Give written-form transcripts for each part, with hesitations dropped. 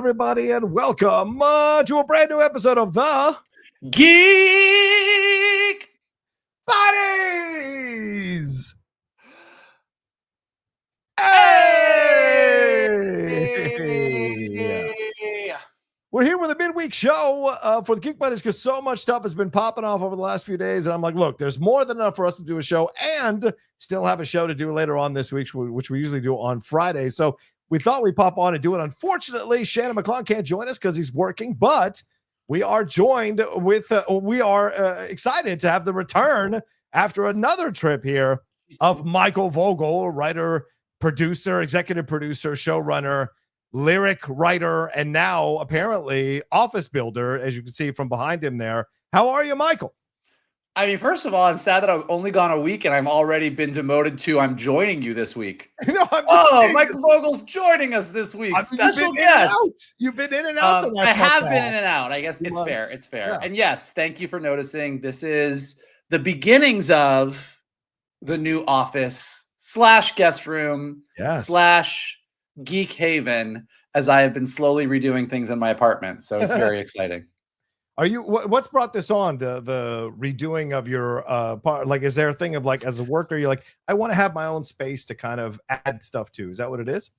everybody, and welcome to a brand new episode of the GEEK Buddies. Hey! We're here with a midweek show for the Geek Buddies because so much stuff has been popping off over the last few days. And I'm like, look, there's more than enough for us to do a show and still have a show to do later on this week, which we usually do on Friday. So we thought we'd pop on and do it. Unfortunately, Shannon McClung can't join us because he's working, but we are joined with, excited to have the return after another trip here of Michael Vogel, writer, producer, executive producer, showrunner, lyric writer, and now apparently office builder, as you can see from behind him there. How are you, Michael? I mean, first of all, I'm sad that I've only gone a week and I'm already been demoted to I'm joining you this week. Michael Vogel's joining us this week. Special guest. You've been in and out. I have been in and out. I guess it's fair. It's fair. Yeah. And yes, thank you for noticing. This is the beginnings of the new office / guest room / geek haven, as I have been slowly redoing things in my apartment. So it's very exciting. Are you? What's brought this on? The redoing of your part? Like, is there a thing of like, as a worker, you're like, I want to have my own space to kind of add stuff to? Is that what it is?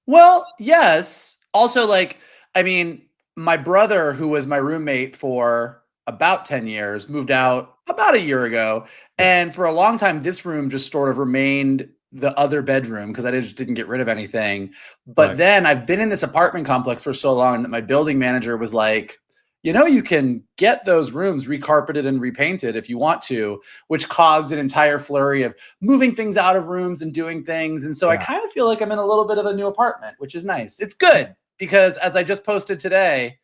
Well, yes. Also, like, I mean, my brother, who was my roommate for about 10 years, moved out about a year ago, and for a long time, this room just sort of remained the other bedroom because I just didn't get rid of anything. But then I've been in this apartment complex for so long that my building manager was like, you know, you can get those rooms recarpeted and repainted if you want to, which caused an entire flurry of moving things out of rooms and doing things. And so I kind of feel like I'm in a little bit of a new apartment, which is nice. It's good because, as I just posted today,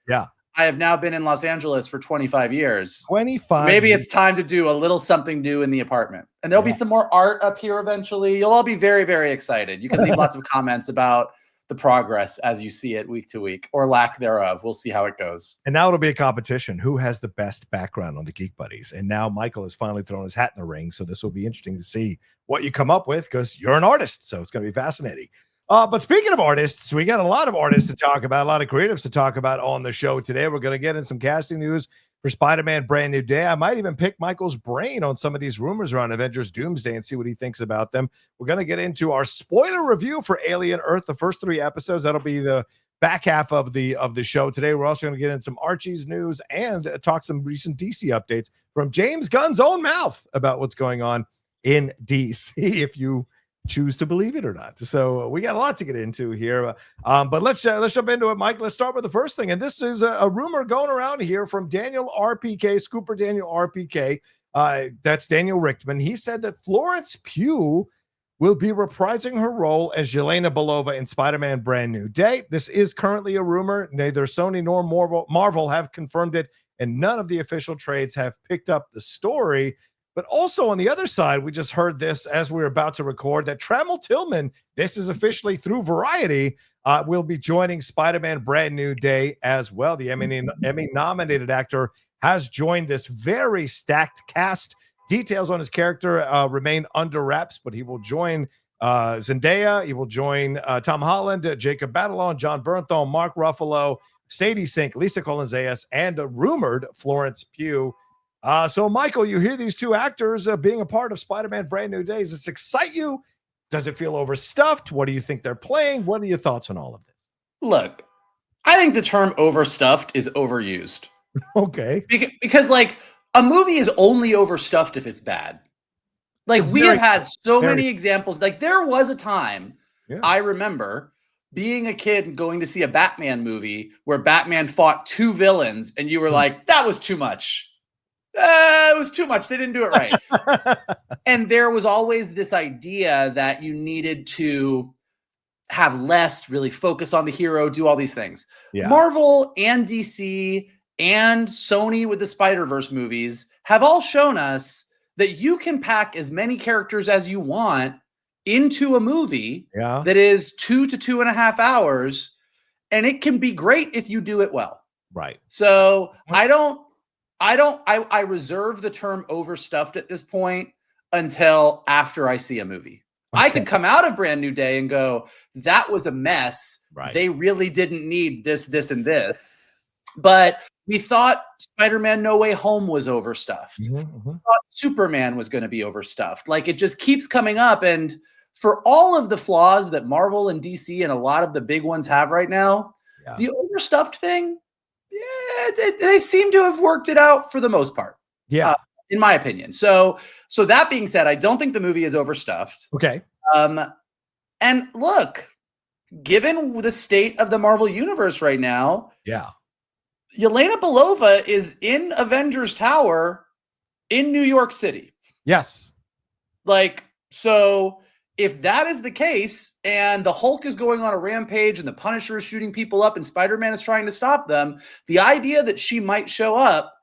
I have now been in Los Angeles for 25 years. 25. Maybe it's time to do a little something new in the apartment. And there'll be some more art up here eventually. You'll all be very, very excited. You can leave lots of comments about the progress as you see it week to week, or lack thereof. We'll see how it goes. And now it'll be a competition. Who has the best background on the Geek Buddies? And now Michael has finally thrown his hat in the ring. So this will be interesting to see what you come up with because you're an artist. So it's going to be fascinating. But speaking of artists, we got a lot of artists to talk about, a lot of creatives to talk about on the show today. We're going to get in some casting news for Spider-Man Brand New Day. I might even pick Michael's brain on some of these rumors around Avengers Doomsday and see what he thinks about them. We're going to get into our spoiler review for Alien Earth, the first 3 episodes. That'll be the back half of the show today. We're also going to get in some Archies news and talk some recent DC updates from James Gunn's own mouth about what's going on in DC, if you choose to believe it or not. So we got a lot to get into here, but let's jump into it, Mike. Let's start with the first thing, and this is a rumor going around here from Daniel RPK, Scooper Daniel RPK. That's Daniel Richtman. He said that Florence Pugh will be reprising her role as Yelena Belova in Spider-Man Brand New Day. This is currently a rumor. Neither Sony nor Marvel have confirmed it, and none of the official trades have picked up the story. But also on the other side, we just heard this as we were about to record that Tramell Tillman, this is officially through Variety, will be joining Spider-Man Brand New Day as well. The Emmy-nominated actor has joined this very stacked cast. Details on his character remain under wraps, but he will join Zendaya. He will join Tom Holland, Jacob Batalon, John Bernthal, Mark Ruffalo, Sadie Sink, Lisa Collins-Zayas, and a rumored Florence Pugh. So, Michael, you hear these 2 actors being a part of Spider-Man Brand New Day. Does this excite you? Does it feel overstuffed? What do you think they're playing? What are your thoughts on all of this? Look, I think the term overstuffed is overused. Okay. Because like, a movie is only overstuffed if it's bad. Like, we have had so many examples. Like, there was a time, I remember, being a kid going to see a Batman movie where Batman fought 2 villains, and you were like, that was too much. It was too much. They didn't do it right. And there was always this idea that you needed to have less, really focus on the hero, do all these things. Marvel and DC and Sony with the Spider-Verse movies have all shown us that you can pack as many characters as you want into a movie that is 2 to 2.5 hours, and it can be great if you do it well. Right. So I reserve the term overstuffed at this point until after I see a movie. I could come out of Brand New Day and go, that was a mess. Right. They really didn't need this, this, and this. But we thought Spider-Man No Way Home was overstuffed. Mm-hmm. We thought Superman was going to be overstuffed. Like, it just keeps coming up. And for all of the flaws that Marvel and DC and a lot of the big ones have right now, the overstuffed thing, they seem to have worked it out for the most part. Yeah. In my opinion. So that being said, I don't think the movie is overstuffed. Okay. And look, given the state of the Marvel universe right now, Yelena Belova is in Avengers Tower in New York City. Yes. Like, so if that is the case and the Hulk is going on a rampage and the Punisher is shooting people up and Spider-Man is trying to stop them, the idea that she might show up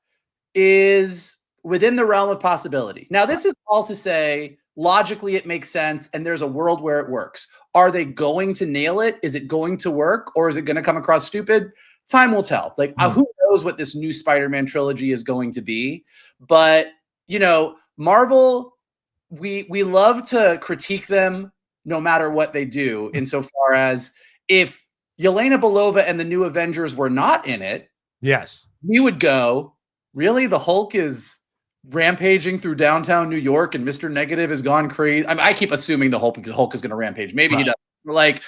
is within the realm of possibility. Now, this is all to say, logically, it makes sense, and there's a world where it works. Are they going to nail it? Is it going to work, or is it going to come across stupid? Time will tell. Like, who knows what this new Spider-Man trilogy is going to be? But, you know, Marvel, we love to critique them no matter what they do, insofar as if Yelena Belova and the new Avengers were not in it, we would go, really? The Hulk is rampaging through downtown New York and Mr. Negative has gone crazy. I mean, I keep assuming the Hulk is going to rampage. Maybe he doesn't.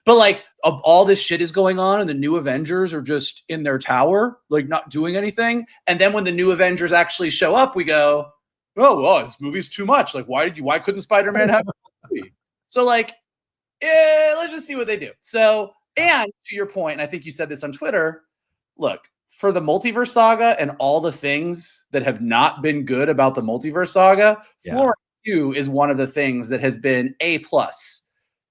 But all this shit is going on and the new Avengers are just in their tower, like not doing anything. And then when the new Avengers actually show up, we go, oh, well, this movie's too much. Like, why couldn't Spider-Man have a movie? So let's just see what they do. So, and to your point, and I think you said this on Twitter, look, for the Multiverse Saga and all the things that have not been good about the Multiverse Saga, Florence Pugh is one of the things that has been A+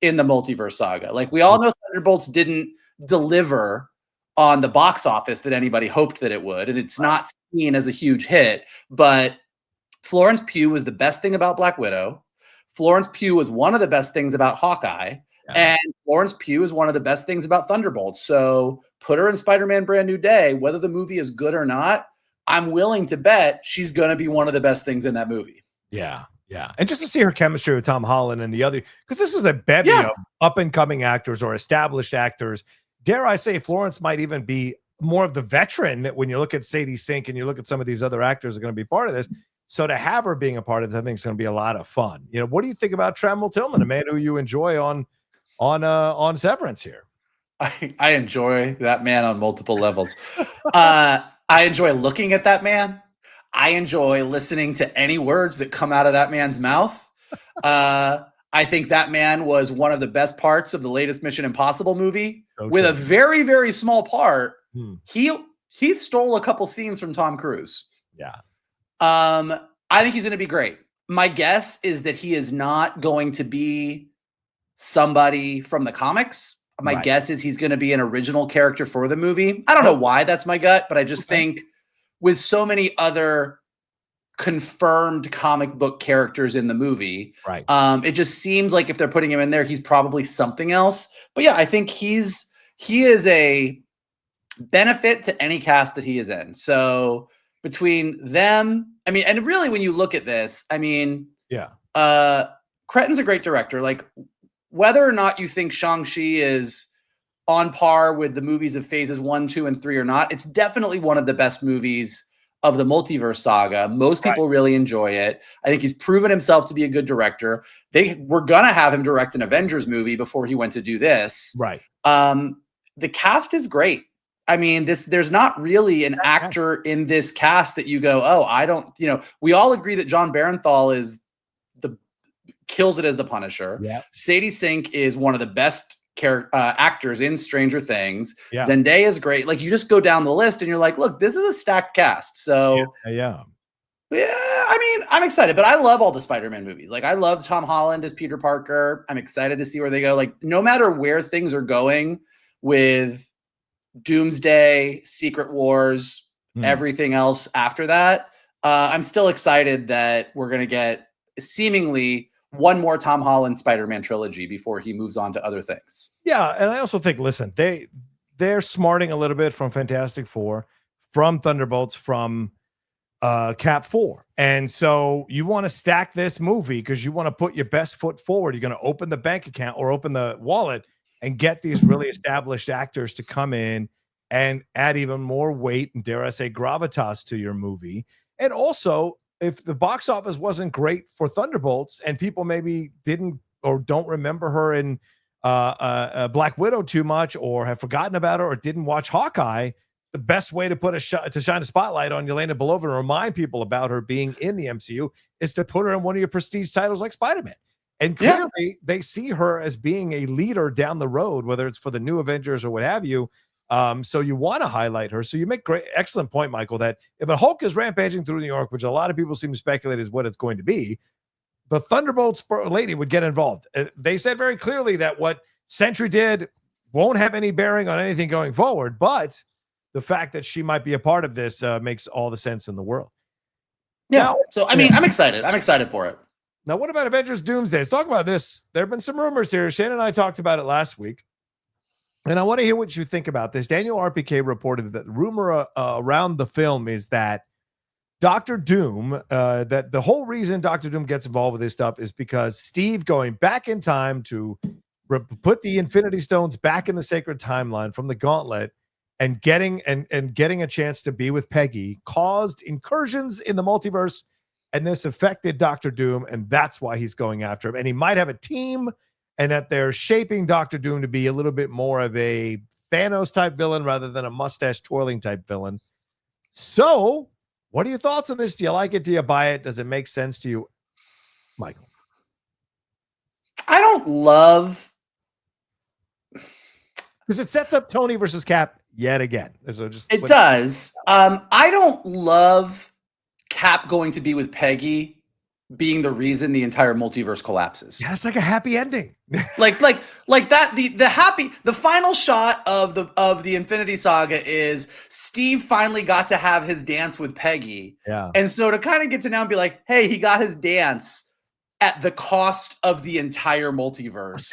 in the Multiverse Saga. Like, we all know Thunderbolts didn't deliver on the box office that anybody hoped that it would, and it's not seen as a huge hit, but Florence Pugh was the best thing about Black Widow. Florence Pugh was one of the best things about Hawkeye. And Florence Pugh is one of the best things about Thunderbolts. So put her in Spider-Man Brand New Day, whether the movie is good or not, I'm willing to bet she's going to be one of the best things in that movie. Yeah. And just to see her chemistry with Tom Holland and the other, because this is a bevy of up-and-coming actors or established actors. Dare I say Florence might even be more of the veteran when you look at Sadie Sink and you look at some of these other actors that are going to be part of this. So to have her being a part of this, I think is going to be a lot of fun. You know, what do you think about Tramell Tillman, a man who you enjoy on Severance here? I enjoy that man on multiple levels. I enjoy looking at that man. I enjoy listening to any words that come out of that man's mouth. I think that man was one of the best parts of the latest Mission Impossible movie. With a very, very small part. He stole a couple scenes from Tom Cruise. I think he's going to be great. My guess is that he is not going to be somebody from the comics. My guess is he's going to be an original character for the movie. I don't know why that's my gut, but I just think with so many other confirmed comic book characters in the movie, it just seems like if they're putting him in there, he's probably something else. But yeah, I think he is a benefit to any cast that he is in. So between them, I mean, and really when you look at this, I mean, Cretton's a great director. Like, whether or not you think Shang-Chi is on par with the movies of phases 1, 2, and 3 or not, it's definitely one of the best movies of the Multiverse Saga. Most people really enjoy it. I think he's proven himself to be a good director. They were going to have him direct an Avengers movie before he went to do this. The cast is great. I mean, there's not really an actor in this cast that you go, oh, I don't, we all agree that John Barenthal kills it as the Punisher. Sadie Sink is one of the best actors in Stranger Things. Zendaya is great. Like, you just go down the list and you're like, look, this is a stacked cast. So I mean, I'm excited, but I love all the Spider-Man movies. Like, I love Tom Holland as Peter Parker. I'm excited to see where they go. Like, no matter where things are going with Doomsday, Secret Wars, everything else after that, I'm still excited that we're going to get seemingly one more Tom Holland Spider-Man trilogy before he moves on to other things. Yeah, and I also think, listen, they're smarting a little bit from Fantastic Four, from Thunderbolts, from Cap 4. And so you want to stack this movie because you want to put your best foot forward. You're going to open the bank account or open the wallet and get these really established actors to come in and add even more weight and, dare I say, gravitas to your movie. And also, if the box office wasn't great for Thunderbolts and people maybe didn't or don't remember her in Black Widow too much, or have forgotten about her, or didn't watch Hawkeye, the best way to put to shine a spotlight on Yelena Belova and remind people about her being in the MCU is to put her in one of your prestige titles like Spider-Man. And clearly they see her as being a leader down the road, whether it's for the new Avengers or what have you. So you want to highlight her. So you make excellent point, Michael, that if a Hulk is rampaging through New York, which a lot of people seem to speculate is what it's going to be, the Thunderbolts lady would get involved. They said very clearly that what Sentry did won't have any bearing on anything going forward, but the fact that she might be a part of this makes all the sense in the world. Yeah. Now, so, I mean, I'm excited. I'm excited for it. Now, what about Avengers Doomsday? Let's talk about this. There have been some rumors here. Shane and I talked about it last week, and I want to hear what you think about this. Daniel RPK reported that the rumor around the film is that Dr. Doom, that the whole reason Dr. Doom gets involved with this stuff is because Steve going back in time to put the Infinity Stones back in the sacred timeline from the Gauntlet and getting a chance to be with Peggy caused incursions in the multiverse, and this affected Dr. Doom, and that's why he's going after him. And he might have a team, and that they're shaping Dr. Doom to be a little bit more of a Thanos type villain rather than a mustache twirling type villain. So, what are your thoughts on this? Do you like it? Do you buy it? Does it make sense to you, Michael? I don't love, because it sets up Tony versus Cap yet again. So it does. I don't love Cap going to be with Peggy being the reason the entire multiverse collapses. Yeah, it's like a happy ending. like that. The final shot of the Infinity Saga is Steve finally got to have his dance with Peggy. Yeah. And so to kind of get to now and be like, hey, he got his dance at the cost of the entire multiverse.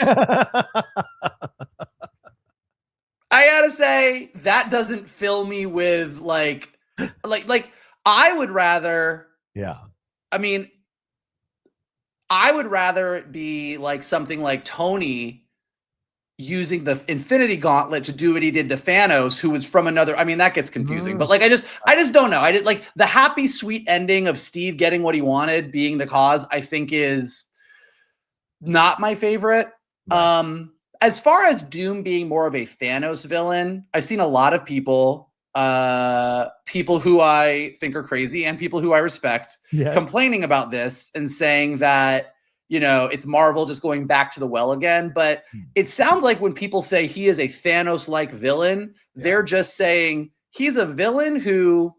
I gotta say, that doesn't fill me with like I would rather. Yeah. I mean, I would rather it be like something like Tony using the Infinity Gauntlet to do what he did to Thanos, who was from another. I mean, that gets confusing, but like, I just don't know. I did like the happy, sweet ending of Steve getting what he wanted, being the cause, I think is not my favorite. Right. As far as Doom being more of a Thanos villain, I've seen a lot of people who I think are crazy and people who I respect complaining about this and saying that, you know, it's Marvel just going back to the well again. But it sounds like when people say he is a Thanos-like villain, they're just saying he's a villain who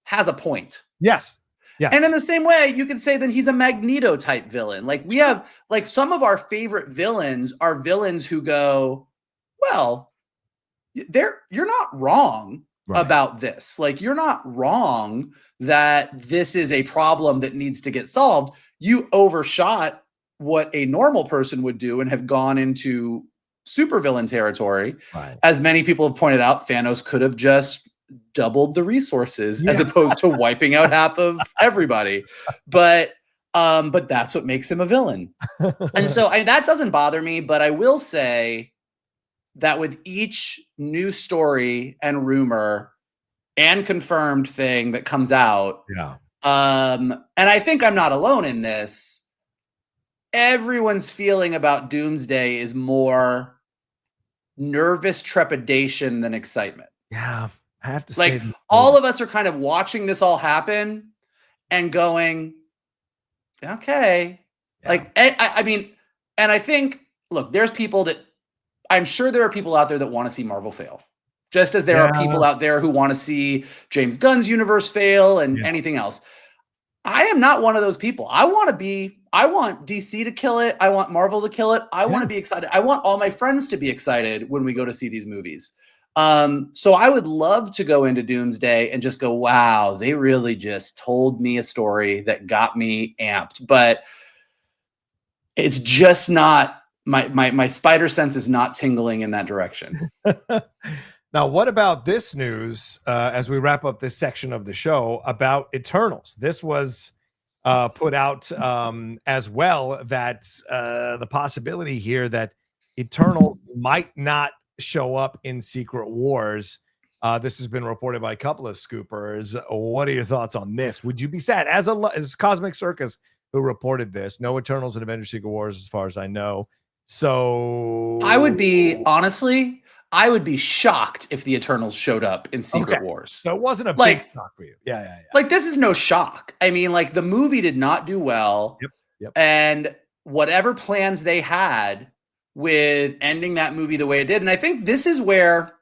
has a point. Yes. Yes. And in the same way, you could say that he's a Magneto type villain. Like we have, like some of our favorite villains are villains who go, well, you're not wrong about this. Like you're not wrong that this is a problem that needs to get solved. You overshot what a normal person would do and have gone into supervillain territory. Right. As many people have pointed out, Thanos could have just doubled the resources as opposed to wiping out half of everybody. But that's what makes him a villain. And so that doesn't bother me, but I will say that with each new story and rumor and confirmed thing that comes out, and I think I'm not alone in this, everyone's feeling about Doomsday is more nervous trepidation than excitement. Yeah. I have to say, like all of us are kind of watching this all happen and going, okay. Yeah. Like, I mean, and I think, look, there's people that I'm sure there are people out there that want to see Marvel fail, just as there are people out there who want to see James Gunn's universe fail and anything else. I am not one of those people. I want DC to kill it. I want Marvel to kill it. I want to be excited. I want all my friends to be excited when we go to see these movies. So I would love to go into Doomsday and just go, wow, they really just told me a story that got me amped, but it's just not my spider sense is not tingling in that direction. Now, what about this news as we wrap up this section of the show about Eternals? This was put out as well, that the possibility here that Eternals might not show up in Secret Wars. This has been reported by a couple of scoopers. What are your thoughts on this? Would you be sad? As Cosmic Circus, who reported this, no Eternals in Avengers Secret Wars, as far as I know. So I would be, honestly, I would be shocked if the Eternals showed up in Secret Wars. So it wasn't a big shock for you. Yeah. Like, this is no shock. I mean, like, the movie did not do well. Yep. And whatever plans they had with ending that movie the way it did. And I think this is where,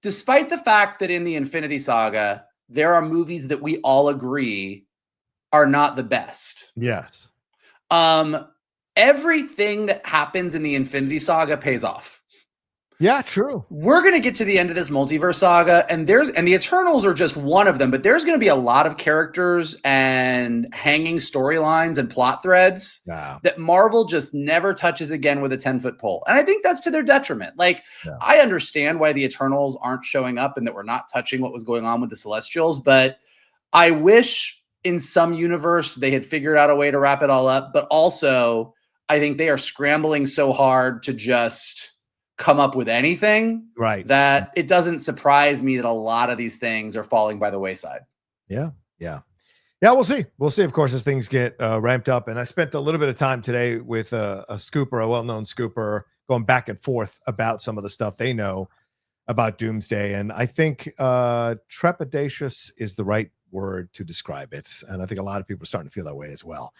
despite the fact that in the Infinity Saga, there are movies that we all agree are not the best. Yes. Everything that happens in the Infinity Saga pays off. Yeah, true. We're going to get to the end of this multiverse saga, and the Eternals are just one of them, but there's going to be a lot of characters and hanging storylines and plot threads that Marvel just never touches again with a 10-foot pole. And I think that's to their detriment. Like, I understand why the Eternals aren't showing up and that we're not touching what was going on with the Celestials, but I wish in some universe they had figured out a way to wrap it all up. But also, I think they are scrambling so hard to just come up with anything, that it doesn't surprise me that a lot of these things are falling by the wayside. Yeah, we'll see. Of course, as things get ramped up. And I spent a little bit of time today with a scooper, a well-known scooper, going back and forth about some of the stuff they know about Doomsday. And I think trepidatious is the right word to describe it. And I think a lot of people are starting to feel that way as well.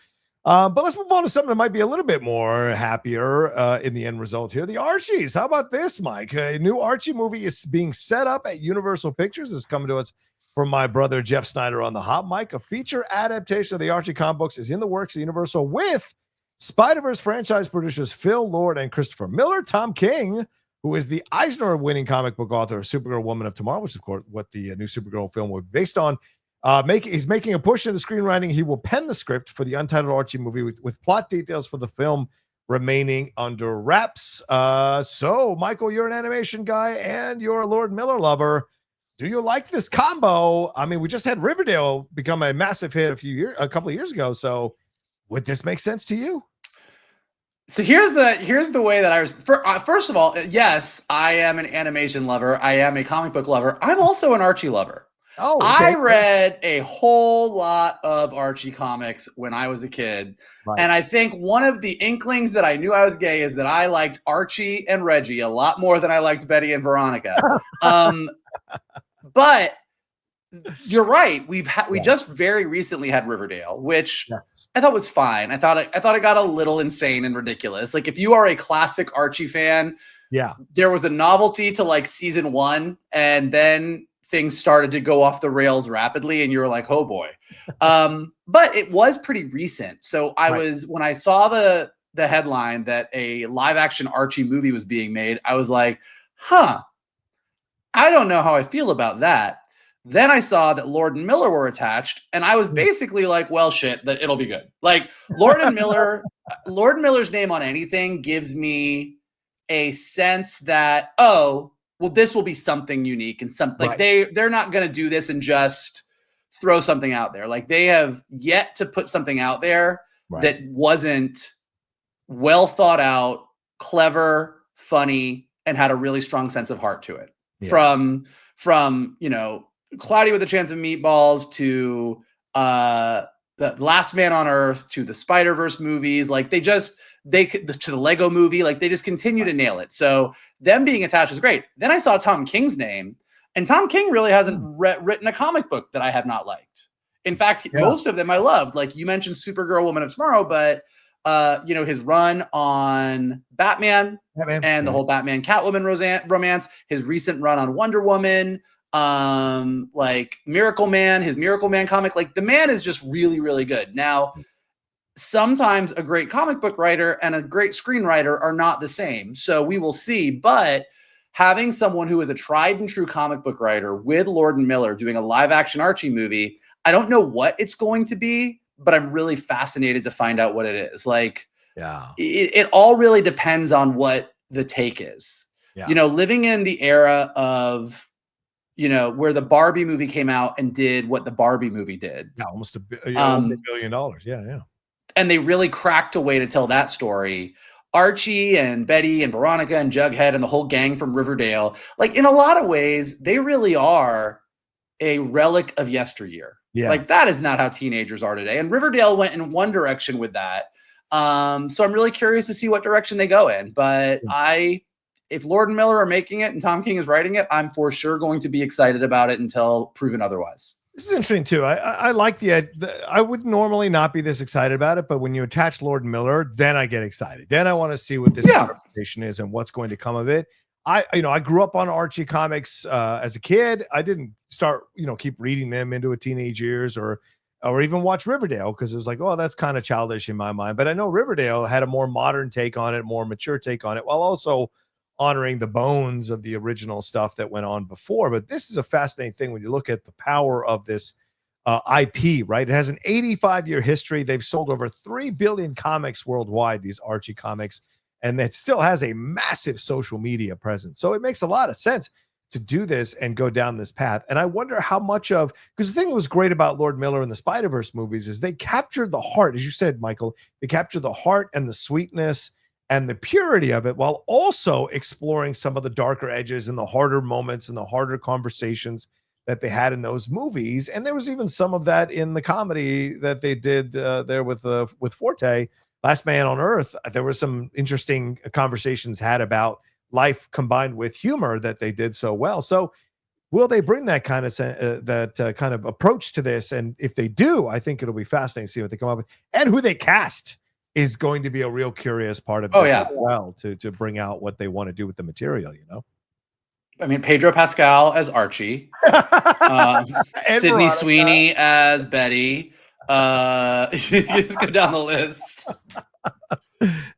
But let's move on to something that might be a little bit more happier in the end result here. The Archies. How about this, Mike? A new Archie movie is being set up at Universal Pictures. Is coming to us from my brother Jeff Snyder on the hot mic. A feature adaptation of the Archie comic books is in the works at Universal with Spider-Verse franchise producers Phil Lord and Christopher Miller. Tom King, who is the Eisner-winning comic book author of Supergirl Woman of Tomorrow, which is, of course, what the new Supergirl film will be based on. He's making a push into screenwriting. He will pen the script for the untitled Archie movie with plot details for the film remaining under wraps. So, Michael, you're an animation guy and you're a Lord Miller lover. Do you like this combo? I mean, we just had Riverdale become a massive hit a couple of years ago. So, would this make sense to you? So here's the way that I was. First of all, yes, I am an animation lover. I am a comic book lover. I'm also an Archie lover. Oh, okay. I read a whole lot of Archie comics when I was a kid. And I think one of the inklings that I knew I was gay is that I liked Archie and Reggie a lot more than I liked Betty and Veronica. But you're right. We just very recently had Riverdale, which I thought was fine. I thought it got a little insane and ridiculous. Like, if you are a classic Archie fan, there was a novelty to like season 1, and then things started to go off the rails rapidly, and you were like, oh boy. But it was pretty recent. So when I saw the headline that a live action Archie movie was being made, I was like, I don't know how I feel about that. Then I saw that Lord and Miller were attached, and I was basically like, well, shit, that it'll be good. Like, Lord and Miller's name on anything gives me a sense that, well, this will be something unique and something like they're not going to do this and just throw something out there. Like, they have yet to put something out there that wasn't well thought out, clever, funny, and had a really strong sense of heart to it. From Cloudy with a Chance of Meatballs to the Last Man on Earth to the Spider-Verse movies. Like, to the Lego movie, like, they just continue to nail it. So them being attached is great. Then I saw Tom King's name, and Tom King really hasn't written a comic book that I have not liked. In fact, most of them I loved. Like, you mentioned Supergirl Woman of Tomorrow, but his run on Batman and the whole Batman Catwoman romance, his recent run on Wonder Woman, like Miracle Man, his Miracle Man comic, like, the man is just really, really good. Now, sometimes a great comic book writer and a great screenwriter are not the same. So we will see. But having someone who is a tried and true comic book writer with Lord and Miller doing a live action Archie movie, I don't know what it's going to be, but I'm really fascinated to find out what it is. Like, it all really depends on what the take is. You know, living in the era of, you know, where the Barbie movie came out and did what the Barbie movie did. Yeah, almost $1 billion. Yeah. And they really cracked a way to tell that story. Archie and Betty and Veronica and Jughead and the whole gang from Riverdale, like in a lot of ways, they really are a relic of yesteryear. Yeah. Like that is not how teenagers are today. And Riverdale went in one direction with that. So I'm really curious to see what direction they go in. But if Lord and Miller are making it and Tom King is writing it, I'm for sure going to be excited about it until proven otherwise. This is interesting too. I like I would normally not be this excited about it, but when you attach Lord and Miller, then I get excited. Then I want to see what this interpretation is and what's going to come of it. I grew up on Archie comics as a kid. I didn't start, keep reading them into a teenage years or even watch Riverdale because it was like, oh, that's kind of childish in my mind. But I know Riverdale had a more modern take on it, more mature take on it, while also honoring the bones of the original stuff that went on before. But this is a fascinating thing when you look at the power of this IP, right? It has an 85-year history. They've sold over 3 billion comics worldwide, these Archie comics, and it still has a massive social media presence. So it makes a lot of sense to do this and go down this path. And I wonder how much of, because the thing that was great about Lord Miller and the Spider-Verse movies is they captured the heart, as you said, Michael, they captured the heart and the sweetness and the purity of it, while also exploring some of the darker edges and the harder moments and the harder conversations that they had in those movies. And there was even some of that in the comedy that they did there with Forte, Last Man on Earth. There were some interesting conversations had about life combined with humor that they did so well. So will they bring that kind of kind of approach to this? And if they do, I think it'll be fascinating to see what they come up with and who they cast is going to be a real curious part of this as well to bring out what they want to do with the material, I mean, Pedro Pascal as Archie, Sydney Veronica. Sweeney as Betty. You just go down the list.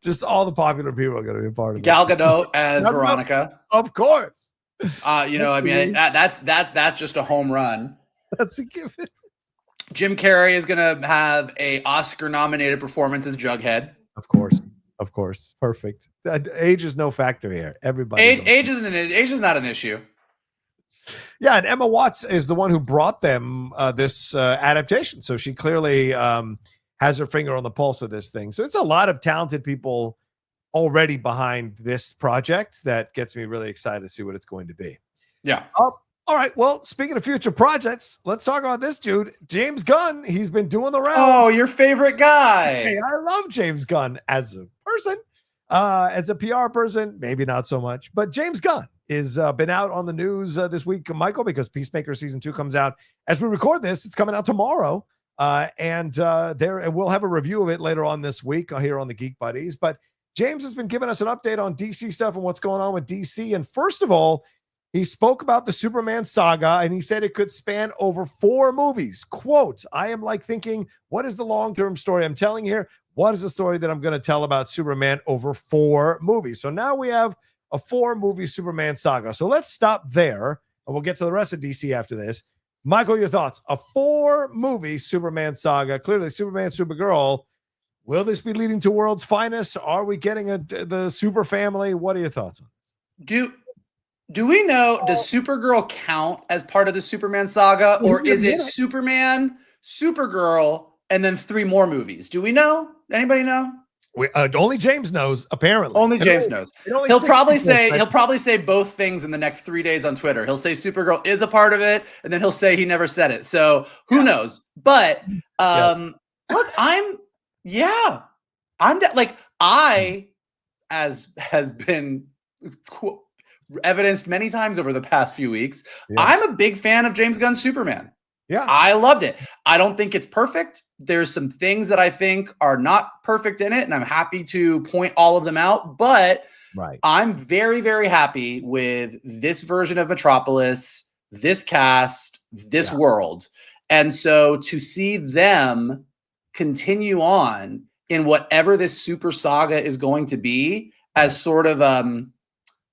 Just all the popular people are going to be a part of it. Gal Gadot as Veronica. Of course. I mean, that's just a home run. That's a given. Jim Carrey is going to have a Oscar-nominated performance as Jughead. Of course. Perfect. Age is no factor here. Everybody. Age is not an issue. Yeah, and Emma Watts is the one who brought them this adaptation. So she clearly has her finger on the pulse of this thing. So it's a lot of talented people already behind this project that gets me really excited to see what it's going to be. Yeah. All right. Well, speaking of future projects, let's talk about this dude, James Gunn. He's been doing the rounds. Oh, your favorite guy. Hey, I love James Gunn as a person, as a PR person, maybe not so much. But James Gunn is been out on the news this week, Michael, because Peacemaker season 2 comes out as we record this. It's coming out tomorrow, and we'll have a review of it later on this week here on the Geek Buddies. But James has been giving us an update on DC stuff and what's going on with DC. And first of all, he spoke about the Superman Saga, and he said it could span over 4 movies. Quote, I am like thinking, what is the long-term story I'm telling here? What is the story that I'm going to tell about Superman over 4 movies? So now we have a 4-movie Superman Saga. So let's stop there, and we'll get to the rest of DC after this. Michael, your thoughts? A 4-movie Superman Saga. Clearly, Superman, Supergirl. Will this be leading to World's Finest? Are we getting the Super Family? What are your thoughts on this? Do we know, does Supergirl count as part of the Superman Saga, or is it Superman, Supergirl, and then 3 more movies? Do we know? Anybody know? Only James knows, apparently. Only James knows. He'll probably say both things in the next 3 days on Twitter. He'll say Supergirl is a part of it, and then he'll say he never said it. So who knows? But look, as has been evidenced many times over the past few weeks, I'm a big fan of James Gunn's Superman. Yeah, I loved it. I don't think it's perfect. There's some things that I think are not perfect in it, and I'm happy to point all of them out. But I'm very, very happy with this version of Metropolis, this cast, this world. And so to see them continue on in whatever this super saga is going to be as sort of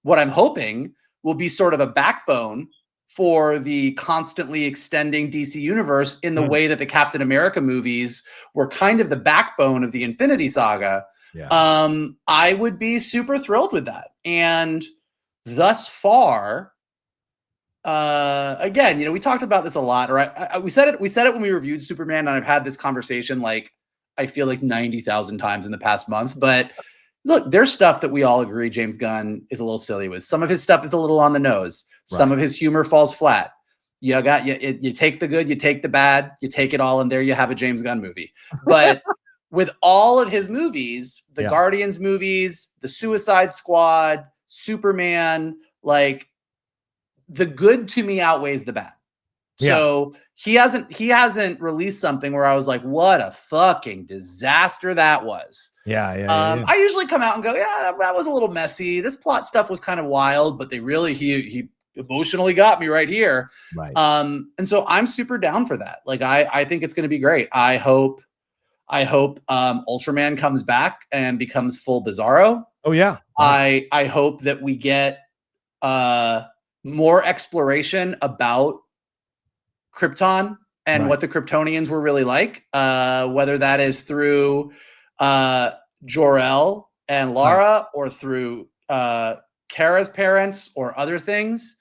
what I'm hoping will be sort of a backbone for the constantly extending DC universe in the way that the Captain America movies were kind of the backbone of the Infinity Saga. I would be super thrilled with that. And thus far, again, we talked about this a lot, right? We said it when we reviewed Superman, and I've had this conversation like I feel like 90,000 times in the past month. But look, there's stuff that we all agree James Gunn is a little silly with. Some of his stuff is a little on the nose. Some of his humor falls flat. You take the good, you take the bad, you take it all, and there you have a James Gunn movie. But with all of his movies, the Guardians movies, the Suicide Squad, Superman, like, the good to me outweighs the bad. So he hasn't released something where I was like, what a fucking disaster that was. I usually come out and go, yeah, that was a little messy. This plot stuff was kind of wild, but he emotionally got me right here. And so I'm super down for that. Like, I think it's going to be great. I hope Ultraman comes back and becomes full Bizarro. Oh yeah. I hope that we get more exploration about Krypton and what the Kryptonians were really like, whether that is through Jor-El and Lara or through Kara's parents or other things.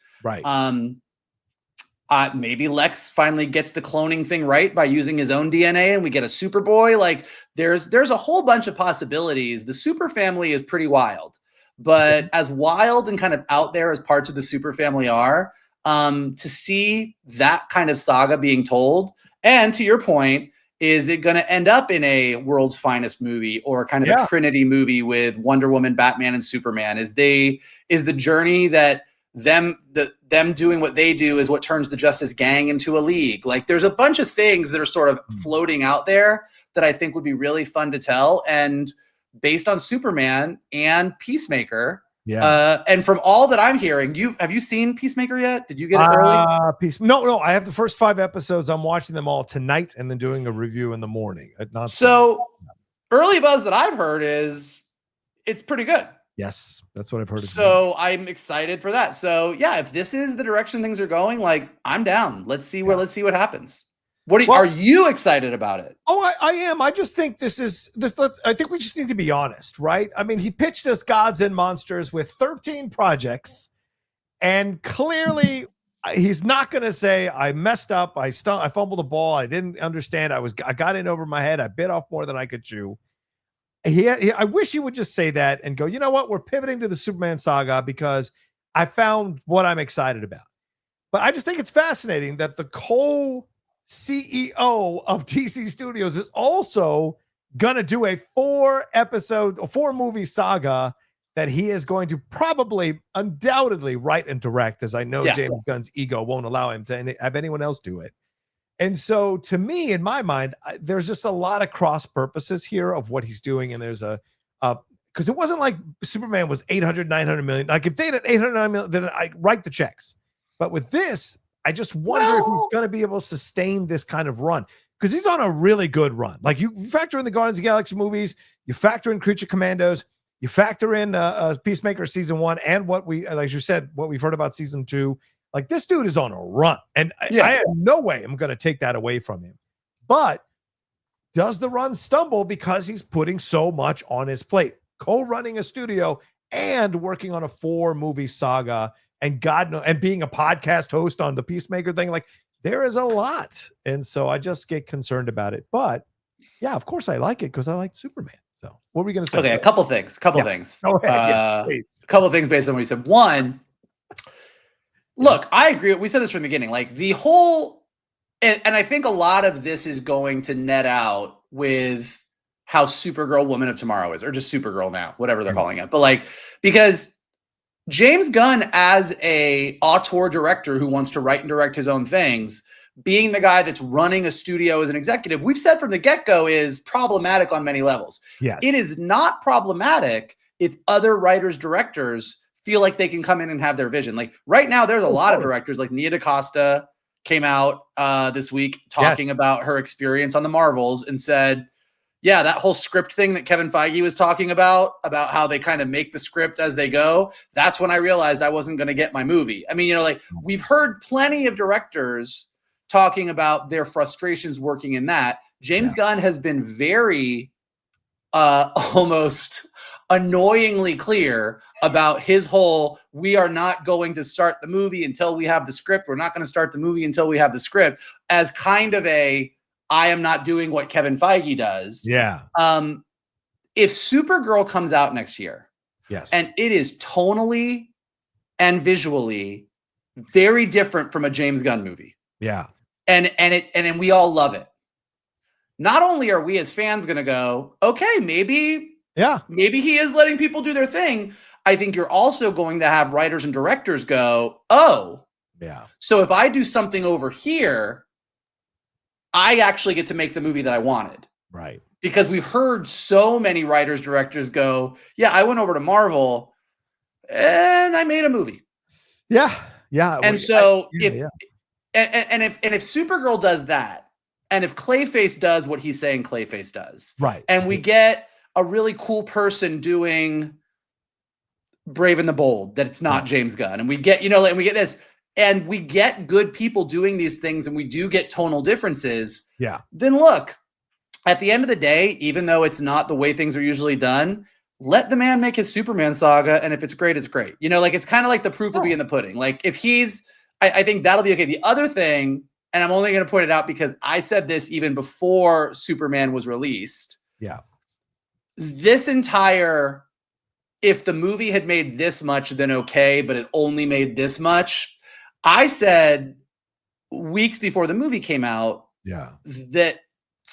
Maybe Lex finally gets the cloning thing right by using his own DNA and we get a Superboy. Like, there's a whole bunch of possibilities. The Super Family is pretty wild, but as wild and kind of out there as parts of the Super Family are, to see that kind of saga being told, and to your point, is it going to end up in a World's Finest movie or kind of a Trinity movie with Wonder Woman, Batman, and Superman? Is the journey that them doing what they do is what turns the Justice Gang into a league? Like, there's a bunch of things that are sort of floating out there that I think would be really fun to tell. And based on Superman and Peacemaker, and from all that I'm hearing, have you seen Peacemaker yet? Did you get it early? No, I have the first 5 episodes. I'm watching them all tonight and then doing a review in the morning. So early buzz that I've heard is it's pretty good. Yes, that's what I've heard. So I'm excited for that. So yeah, if this is the direction things are going, like, I'm down. Let's see what happens. Are you excited about it? Oh, I am. I just think I think we just need to be honest, right? I mean, he pitched us Gods and Monsters with 13 projects, and clearly he's not going to say, I messed up, I fumbled the ball, I didn't understand, I got in over my head, I bit off more than I could chew. I wish he would just say that and go, you know what, we're pivoting to the Superman saga because I found what I'm excited about. But I just think it's fascinating that the CEO of DC Studios is also going to do a 4-movie saga that he is going to probably undoubtedly write and direct, as I know James Gunn's ego won't allow him to have anyone else do it. And so, to me, in my mind, there's just a lot of cross purposes here of what he's doing. And there's because it wasn't like Superman was 800, 900 million. Like, if they had 809 million, then I write the checks. But with this, I just wonder if he's going to be able to sustain this kind of run, because he's on a really good run. Like, you factor in the Guardians of the Galaxy movies, you factor in Creature Commandos, you factor in Peacemaker season 1, and what like you said, what we've heard about season 2. Like, this dude is on a run, and I have no way I'm going to take that away from him. But does the run stumble because he's putting so much on his plate, co-running a studio and working on a 4-movie saga, and and being a podcast host on the Peacemaker thing? Like, there is a lot, and so I just get concerned about it. But yeah, of course I like it because I like Superman. So what were we going to say? Okay, a couple things. Go ahead. A couple things based on what you said. One. Look, I agree. We said this from the beginning. Like, the whole, and I think a lot of this is going to net out with how Supergirl Woman of Tomorrow is, or just Supergirl now, whatever they're calling it. But like, because James Gunn, as a auteur director who wants to write and direct his own things, being the guy that's running a studio as an executive, we've said from the get-go, is problematic on many levels. Yes. It is not problematic if other writers, directors feel like they can come in and have their vision. Like, right now, there's a lot of directors, like Nia DaCosta came out this week talking about her experience on the Marvels and said, yeah, that whole script thing that Kevin Feige was talking about how they kind of make the script as they go, that's when I realized I wasn't going to get my movie. I mean, like, we've heard plenty of directors talking about their frustrations working in that. James Gunn has been very almost annoyingly clear about his whole, we are not going to start the movie until we have the script. We're not going to start the movie until we have the script, as kind of a, I am not doing what Kevin Feige does. Yeah. If Supergirl comes out next year, yes, and it is tonally and visually very different from a James Gunn movie. Yeah. And we all love it. Not only are we as fans going to go, okay, maybe he is letting people do their thing. I think you're also going to have writers and directors go, oh, yeah. So if I do something over here, I actually get to make the movie that I wanted. Right. Because we've heard so many writers, directors go, yeah, I went over to Marvel and I made a movie. Yeah. Yeah. And if Supergirl does that, and if Clayface does what he's saying Clayface does, right, and we get a really cool person doing Brave and the Bold, that it's not James Gunn, and we get, and we get this, and we get good people doing these things, and we do get tonal differences, then look, at the end of the day, even though it's not the way things are usually done, let the man make his Superman saga, and if it's great, it's great. It's kind of like the proof will be in the pudding. Like, if he's, I think that'll be okay. The other thing, and I'm only going to point it out because I said this even before Superman was released. Yeah. This entire, if the movie had made this much, then okay, but it only made this much. I said weeks before the movie came out that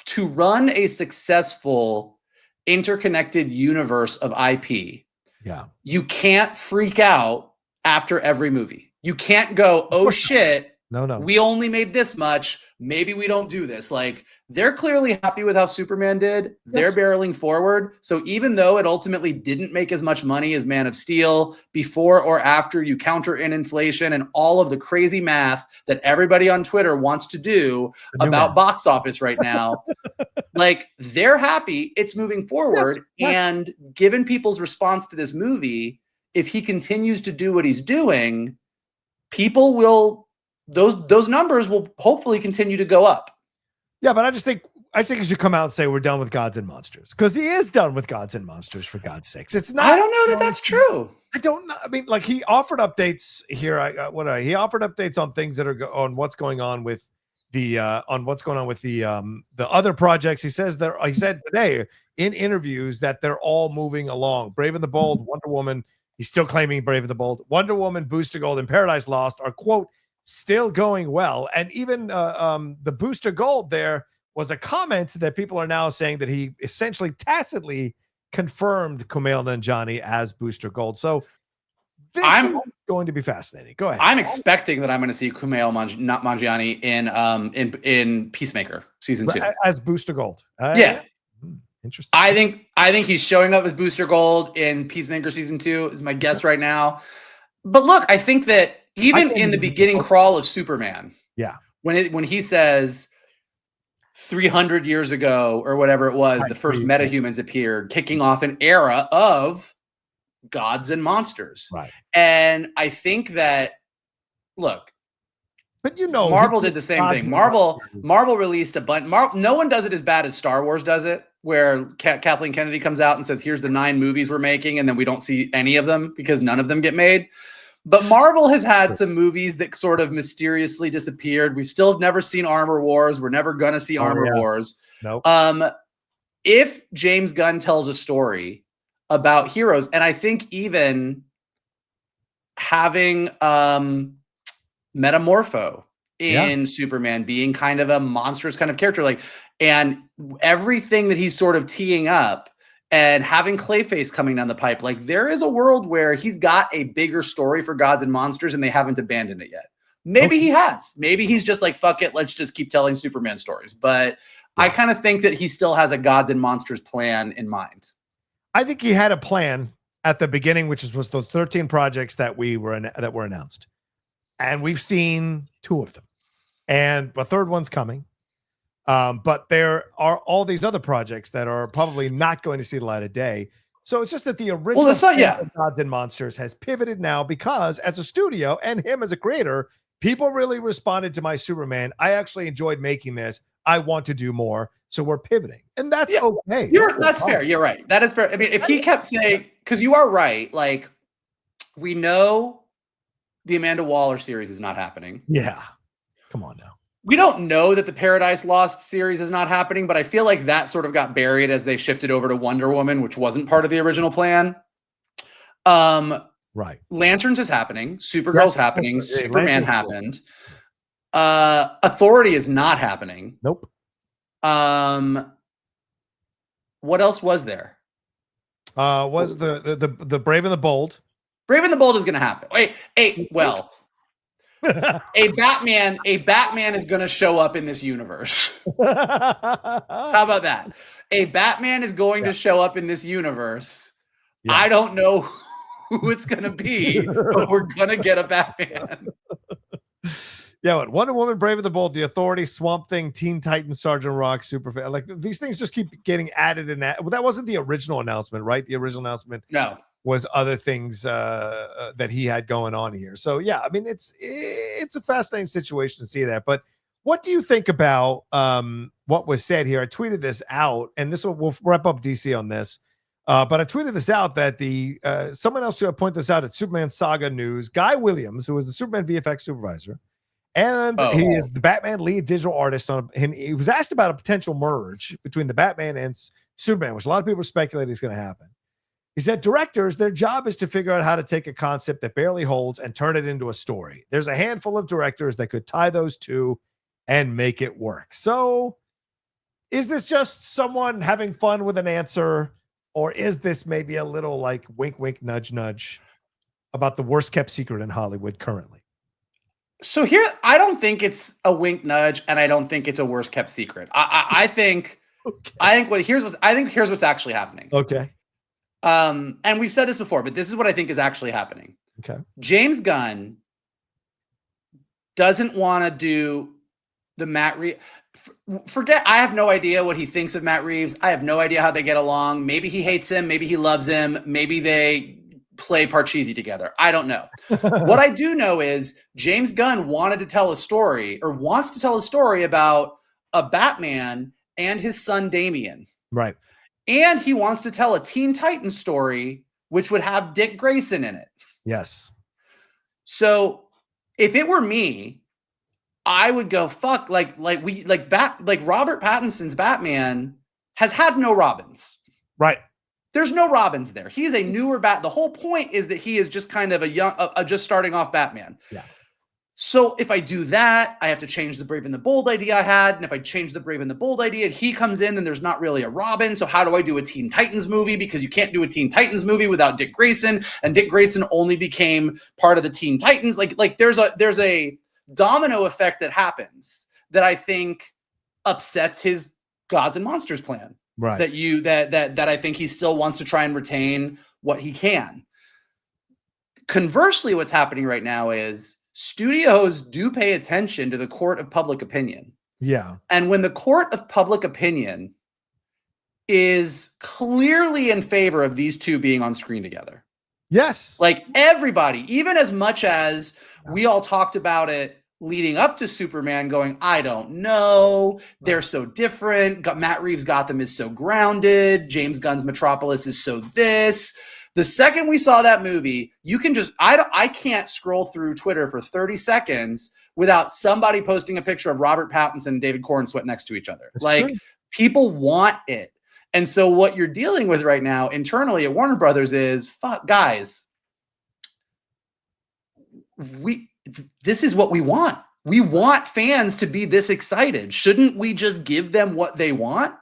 to run a successful interconnected universe of IP, you can't freak out after every movie. You can't go, oh shit, no, we only made this much. Maybe we don't do this. Like, they're clearly happy with how Superman did. They're barreling forward. So even though it ultimately didn't make as much money as Man of Steel, before or after you counter in inflation and all of the crazy math that everybody on Twitter wants to do about box office right now, like, they're happy it's moving forward. And given people's response to this movie, if he continues to do what he's doing, people will, those numbers will hopefully continue to go up. Yeah, but I think he should come out and say we're done with Gods and Monsters, because he is done with Gods and Monsters, for God's sakes. It's not. I don't know that that's true. I don't know. I mean, like, he offered updates here. He offered updates on things that are on what's going on with the other projects. He said today in interviews that they're all moving along. Brave and the Bold, Wonder Woman. He's still claiming Brave and the Bold, Wonder Woman, Booster Gold, and Paradise Lost are, quote, still going well. And even the Booster Gold, there was a comment that people are now saying that he essentially tacitly confirmed Kumail Nanjiani as Booster Gold. So this is going to be fascinating. Go ahead. I'm expecting that I'm going to see Kumail Nanjiani in Peacemaker season 2 as Booster Gold. Interesting. I think he's showing up as Booster Gold in Peacemaker season 2 is my guess right now. But look, I think that even in the beginning crawl of Superman, when he says 300 years ago or whatever it was, the first metahumans appeared, kicking off an era of gods and monsters. Right. And I think that, look, but Marvel did the same thing. Marvel released a bunch. No one does it as bad as Star Wars does it, where Kathleen Kennedy comes out and says, here's the 9 movies we're making, and then we don't see any of them because none of them get made. But Marvel has had some movies that sort of mysteriously disappeared. We still have never seen Armor Wars. We're never going to see Armor Wars. Nope. If James Gunn tells a story about heroes, and I think even having Metamorpho in Superman being kind of a monstrous kind of character, like, and everything that he's sort of teeing up, and having Clayface coming down the pipe, like, there is a world where he's got a bigger story for Gods and Monsters and they haven't abandoned it yet. Maybe he has. Maybe he's just like, fuck it, let's just keep telling Superman stories. But I kind of think that he still has a Gods and Monsters plan in mind. I think he had a plan at the beginning, which was the 13 projects that were announced. And we've seen 2 of them. And a third one's coming. But there are all these other projects that are probably not going to see the light of day. So it's just that the original Gods and Monsters has pivoted now, because as a studio and him as a creator, people really responded to my Superman. I actually enjoyed making this. I want to do more. So we're pivoting. And that's okay. That's fair. You're right. That is fair. I mean, if he kept saying, because you are right, like, we know the Amanda Waller series is not happening. Yeah. Come on now. We don't know that the Paradise Lost series is not happening, but I feel like that sort of got buried as they shifted over to Wonder Woman, which wasn't part of the original plan. Right. Lanterns is happening. Supergirl's happening. Superman happened. Authority is not happening. Nope. What else was there? Was the Brave and the Bold. Brave and the Bold is going to happen. Well, a Batman is going to show up in this universe. How about that? A Batman is going to show up in this universe. Yeah. I don't know who it's going to be, but we're going to get a Batman. Yeah, Wonder Woman, Brave and the Bold, The Authority, Swamp Thing, Teen Titans, Sergeant Rock, Superman. Like, these things just keep getting added in that. Well, that wasn't the original announcement, right? The original announcement was other things that he had going on here. So yeah, I mean, it's a fascinating situation to see that. But what do you think about what was said here? I tweeted this out, and we'll wrap up DC on this. But I tweeted this out that someone else who pointed this out at Superman Saga News, Guy Williams, who was the Superman VFX supervisor, and he is the Batman lead digital artist and he was asked about a potential merge between the Batman and Superman, which a lot of people are speculating is going to happen. He said, directors, their job is to figure out how to take a concept that barely holds and turn it into a story. There's a handful of directors that could tie those two and make it work. So is this just someone having fun with an answer, or is this maybe a little like wink, wink, nudge, nudge about the worst kept secret in Hollywood currently? So here, I don't think it's a wink nudge, and I don't think it's a worst kept secret. I think here's what's actually happening. Okay. And we've said this before, but this is what I think is actually happening. Okay. James Gunn doesn't want to do the Matt Reeves. Forget, I have no idea what he thinks of Matt Reeves. I have no idea how they get along. Maybe he hates him. Maybe he loves him. Maybe they play Parcheesi together. I don't know. What I do know is James Gunn wants to tell a story about a Batman and his son Damian. Right. And he wants to tell a Teen Titans story, which would have Dick Grayson in it. Yes. So if it were me, I would go, fuck, like Robert Pattinson's Batman has had no Robins. Right. There's no Robins there. He is a newer The whole point is that he is just kind of just starting off Batman. Yeah. So if I do that, I have to change the Brave and the Bold idea I had. And if I change the Brave and the Bold idea and he comes in, then there's not really a Robin. So how do I do a Teen Titans movie? Because you can't do a Teen Titans movie without Dick Grayson. And Dick Grayson only became part of the Teen Titans. Like there's a domino effect that happens that I think upsets his Gods and Monsters plan. Right. That I think he still wants to try and retain what he can. Conversely, what's happening right now is studios do pay attention to the court of public opinion. Yeah. And when the court of public opinion is clearly in favor of these two being on screen together. Yes. Like everybody, even as much as we all talked about it leading up to Superman going, I don't know. They're so different. Matt Reeves' Gotham is so grounded. James Gunn's Metropolis is so this. The second we saw that movie, you can just, I can't scroll through Twitter for 30 seconds without somebody posting a picture of Robert Pattinson and David Cornsweet next to each other. That's true. People want it. And so what you're dealing with right now internally at Warner Brothers is, fuck, guys, this is what we want. We want fans to be this excited. Shouldn't we just give them what they want?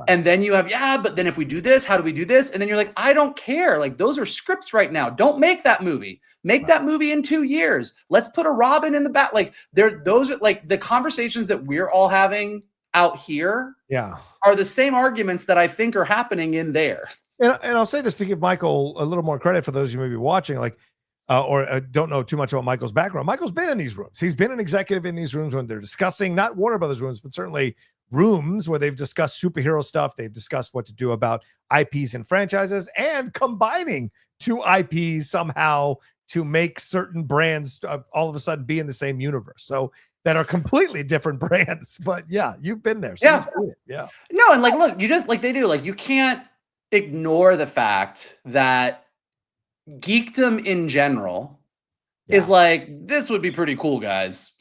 And then you have, but then if we do this, how do we do this? And then you're like, I don't care. Like, those are scripts right now. Don't make that movie. Make that movie in 2 years. Let's put a Robin in the back. Like, those are like the conversations that we're all having out here. Yeah. Are the same arguments that I think are happening in there. And I'll say this to give Michael a little more credit for those who may be watching, like, or don't know too much about Michael's background. Michael's been in these rooms. He's been an executive in these rooms when they're discussing, not Warner Brothers rooms, but certainly rooms where they've discussed superhero stuff. They've discussed what to do about IPs and franchises and combining two IPs somehow to make certain brands all of a sudden be in the same universe. So that are completely different brands. But yeah, you've been there. So yeah. you've seen it. Yeah. No, and like, look, you just like they do. Like, you can't ignore the fact that geekdom in general is like, this would be pretty cool, guys.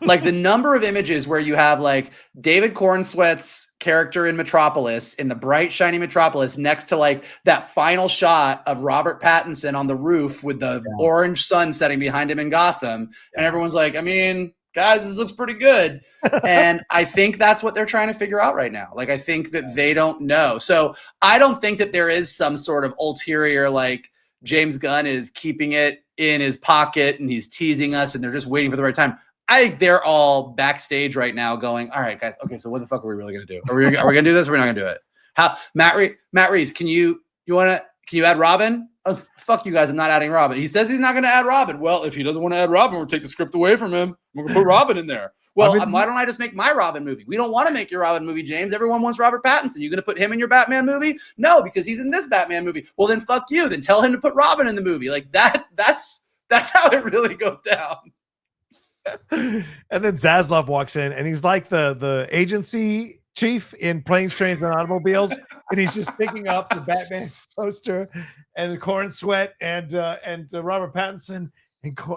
Like the number of images where you have like David Cornsweat's character in Metropolis, in the bright, shiny Metropolis, next to like that final shot of Robert Pattinson on the roof with the orange sun setting behind him in Gotham. And everyone's like, I mean, guys, this looks pretty good. And I think that's what they're trying to figure out right now. Like, I think that they don't know. So I don't think that there is some sort of ulterior, like James Gunn is keeping it in his pocket and he's teasing us and they're just waiting for the right time. I think they're all backstage right now going, all right, guys. Okay, so what the fuck are we really going to do? Are we going to do this or are we not going to do it? How Matt Reeves, can you add Robin? Oh, fuck you guys, I'm not adding Robin. He says he's not going to add Robin. Well, if he doesn't want to add Robin, we'll take the script away from him. We're going to put Robin in there. Well, why don't I just make my Robin movie? We don't want to make your Robin movie, James. Everyone wants Robert Pattinson. You going to put him in your Batman movie? No, because he's in this Batman movie. Well, then fuck you. Then tell him to put Robin in the movie. Like that's how it really goes down. And then Zaslav walks in and he's like the agency chief in Planes, Trains, and Automobiles, and he's just picking up the Batman poster and Cornsweat and Robert Pattinson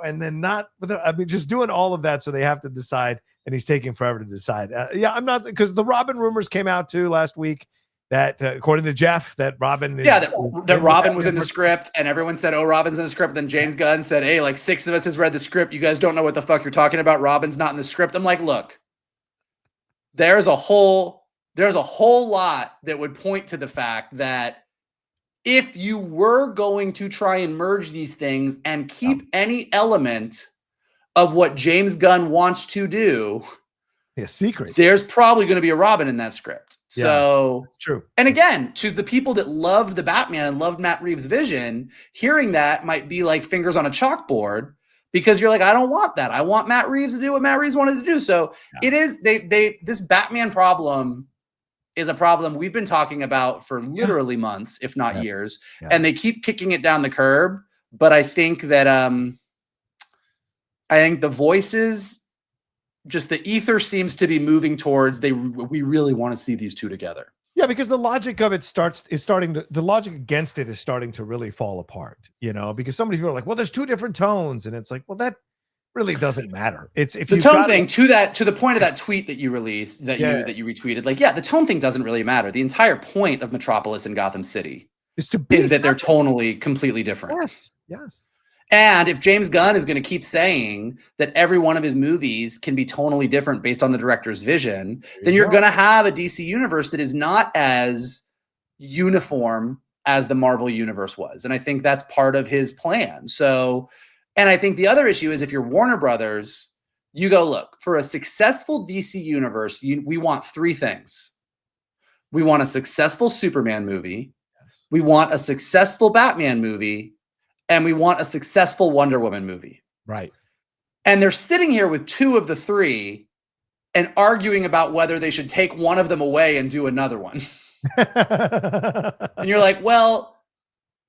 and then just doing all of that, so they have to decide, and he's taking forever to decide. I'm not, because the Robin rumors came out too last week that according to Jeff, that Robin that Robin was in the script, and everyone said, oh, Robin's in the script. Then James Gunn said, hey, like 6 of us has read the script. You guys don't know what the fuck you're talking about. Robin's not in the script. I'm like, look, there's a whole lot that would point to the fact that if you were going to try and merge these things and keep any element of what James Gunn wants to do secret, there's probably going to be a Robin in that script. So that's true. And again, to the people that love the Batman and love Matt Reeves' vision, hearing that might be like fingers on a chalkboard, because you're like, I don't want that. I want Matt Reeves to do what Matt Reeves wanted to do. So it is, this Batman problem is a problem we've been talking about for literally months, if not years. And they keep kicking it down the curb. But I think that, I think the voices, just the ether seems to be moving towards we really want to see these two together. Yeah, because the logic of it the logic against it is starting to really fall apart, because so many people are like, well, there's 2 different tones. And it's like, well, that really doesn't matter. It's if the tone thing to the point of that tweet that you released, that you retweeted, like, the tone thing doesn't really matter. The entire point of Metropolis and Gotham City is that they're tonally completely different. Yes. And if James Gunn is going to keep saying that every one of his movies can be tonally different based on the director's vision, then you're going to have a DC universe that is not as uniform as the Marvel universe was. And I think that's part of his plan. So, and I think the other issue is, if you're Warner Brothers, you go, look, for a successful DC universe, we want 3 things. We want a successful Superman movie. Yes. We want a successful Batman movie. And we want a successful Wonder Woman movie. Right. And they're sitting here with 2 of the 3 and arguing about whether they should take one of them away and do another one. And you're like, well,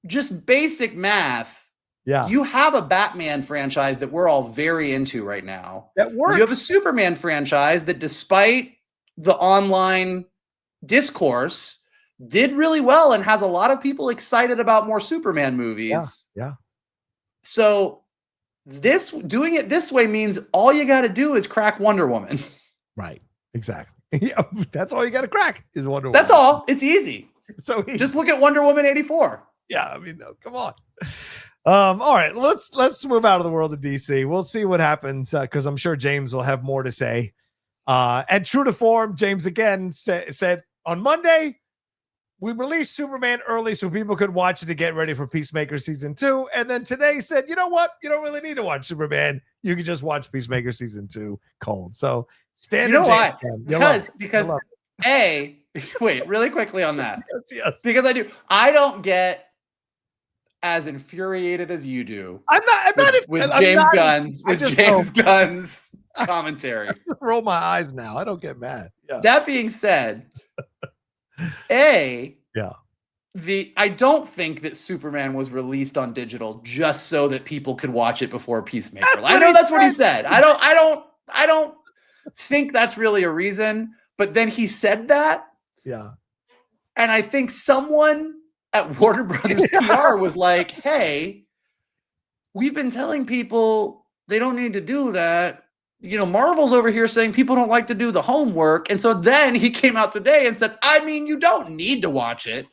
just basic math. Yeah. You have a Batman franchise that we're all very into right now. That works. You have a Superman franchise that, despite the online discourse, did really well and has a lot of people excited about more Superman movies. Yeah. So doing it this way means all you got to do is crack Wonder Woman. Right. Exactly. Yeah. That's all you got to crack is Wonder Woman. That's all. It's easy. So just look at Wonder Woman 84. Yeah. I mean, no, come on. All right. Let's move out of the world of DC. We'll see what happens, because I'm sure James will have more to say. And true to form, James again said on Monday, we released Superman early so people could watch it to get ready for Peacemaker season 2. And then today said, you know what? You don't really need to watch Superman. You can just watch Peacemaker season 2 cold. So standard. You know why? Because wait, really quickly on that. Yes. Because I don't get as infuriated as you do. I'm not with James Gunn's commentary. I just roll my eyes now. I don't get mad. Yeah. That being said, I don't think that Superman was released on digital just so that people could watch it before Peacemaker. I know that's what he said. I don't I don't think that's really a reason. But then he said that. Yeah. And I think someone at Warner Brothers PR was like, hey, we've been telling people they don't need to do that. You know, Marvel's over here saying people don't like to do the homework. And so then he came out today and said, I mean, you don't need to watch it.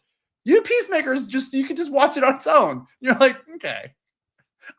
You Peacemakers, you can just watch it on its own. You're like, okay.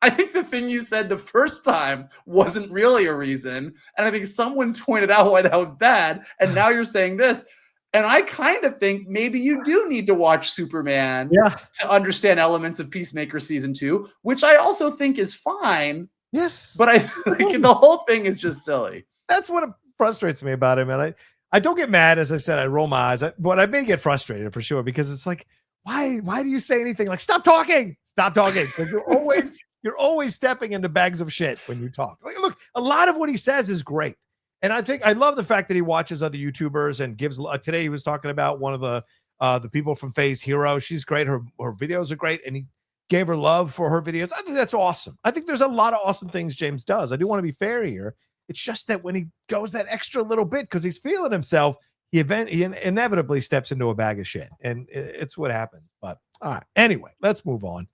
I think the thing you said the first time wasn't really a reason. And I think someone pointed out why that was bad. And now you're saying this. And I kind of think maybe you do need to watch Superman to understand elements of Peacemaker season 2, which I also think is fine. Yes. But I think the whole thing is just silly. That's what frustrates me about him. And I don't get mad. As I said, I roll my eyes, but I may get frustrated for sure, because it's like, why do you say anything? Like, stop talking. You're always stepping into bags of shit when you talk. Like, look, a lot of what he says is great. And I love the fact that he watches other YouTubers and gives. Today he was talking about one of the people from Phase Hero. She's great. Her videos are great, and he gave her love for her videos. I think that's awesome. I think there's a lot of awesome things James does. I do want to be fair here. It's just that when he goes that extra little bit because he's feeling himself, he inevitably steps into a bag of shit, and it's what happened. But all right, anyway, let's move on.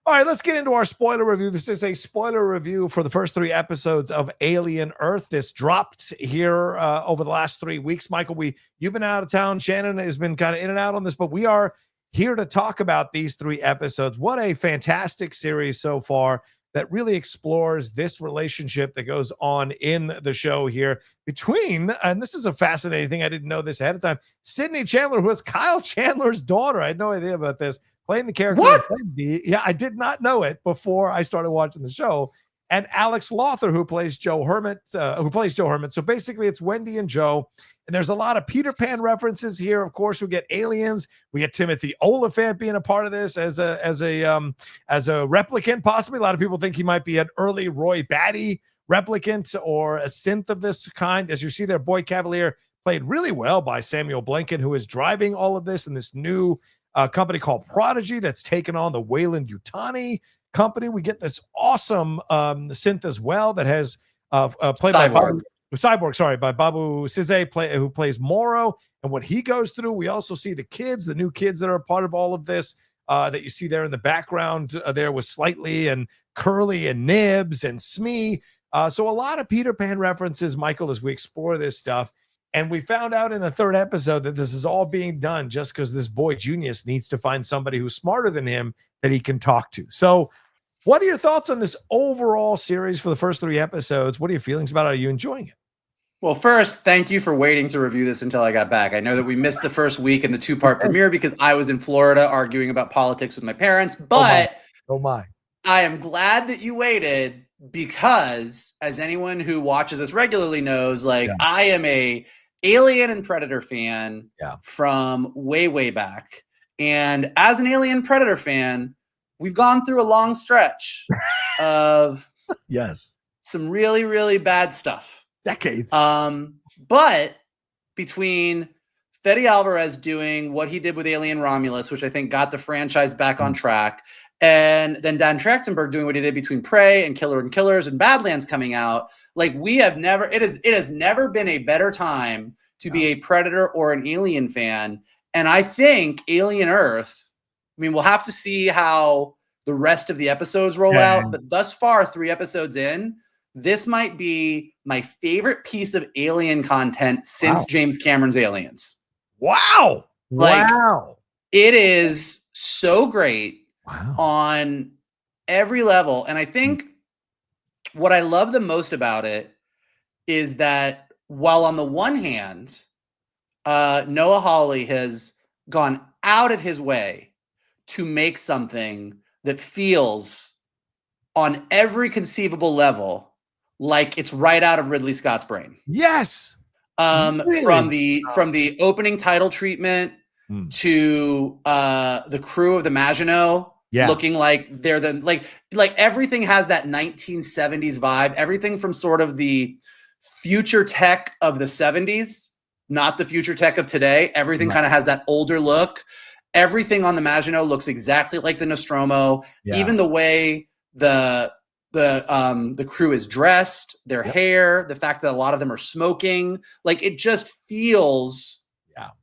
All right, let's get into our spoiler review. This is a spoiler review for the first 3 episodes of Alien Earth. This dropped here over the last 3 weeks. Michael, you've been out of town. Shannon has been kind of in and out on this, but we are here to talk about these 3 episodes. What a fantastic series so far that really explores this relationship that goes on in the show here between, and this is a fascinating thing, I didn't know this ahead of time, Sydney Chandler, who is Kyle Chandler's daughter. I had no idea about this. Playing the character. What? Yeah, I did not know it before I started watching the show. And Alex Lothar, who plays Joe Hermit. So basically, it's Wendy and Joe. And there's a lot of Peter Pan references here. Of course, we get aliens. We get Timothy Oliphant being a part of this as a replicant. Possibly, a lot of people think he might be an early Roy Batty replicant or a synth of this kind. As you see there, Boy Cavalier played really well by Samuel Blanken, who is driving all of this in this new company called Prodigy that's taken on the Weyland-Yutani company. We get this awesome synth as well that has played by Babu Size, who plays Moro, and what he goes through. We also see the new kids that are a part of all of this that you see there in the background there with Slightly and Curly and Nibs and Smee. So a lot of Peter Pan references, Michael, as we explore this stuff. And we found out in the 3rd episode that this is all being done just because this boy Junius needs to find somebody who's smarter than him that he can talk to. So what are your thoughts on this overall series for the first 3 episodes? What are your feelings about it? Are you enjoying it? Well, first, thank you for waiting to review this until I got back. I know that we missed the first week in the 2-part premiere because I was in Florida arguing about politics with my parents, but I am glad that you waited because, as anyone who watches us regularly knows, I am a Alien and Predator fan from way back. And as an Alien Predator fan, we've gone through a long stretch of some really, really bad stuff. Decades. But between Fede Alvarez doing what he did with Alien Romulus, which I think got the franchise back on track, and then Dan Trachtenberg doing what he did between Prey and Killer and Killers and Badlands coming out, it has never been a better time to be a Predator or an Alien fan. And I think Alien Earth, I mean, we'll have to see how the rest of the episodes roll out, but thus far, 3 episodes in, this might be my favorite piece of Alien content since James Cameron's Aliens. Wow. It is so great on every level. And I think what I love the most about it is that while on the one hand, Noah Hawley has gone out of his way to make something that feels on every conceivable like it's right out of Ridley Scott's brain. Yes. Really? From the opening title treatment to the crew of the Maginot looking like they're like everything has that 1970s vibe. Everything from sort of the future tech of the 70s, not the future tech of today. Everything kind of has that older look. Everything on the Maginot looks exactly like the Nostromo. Even the way the the crew is dressed, their hair, the fact that a lot of them are smoking, like it just feels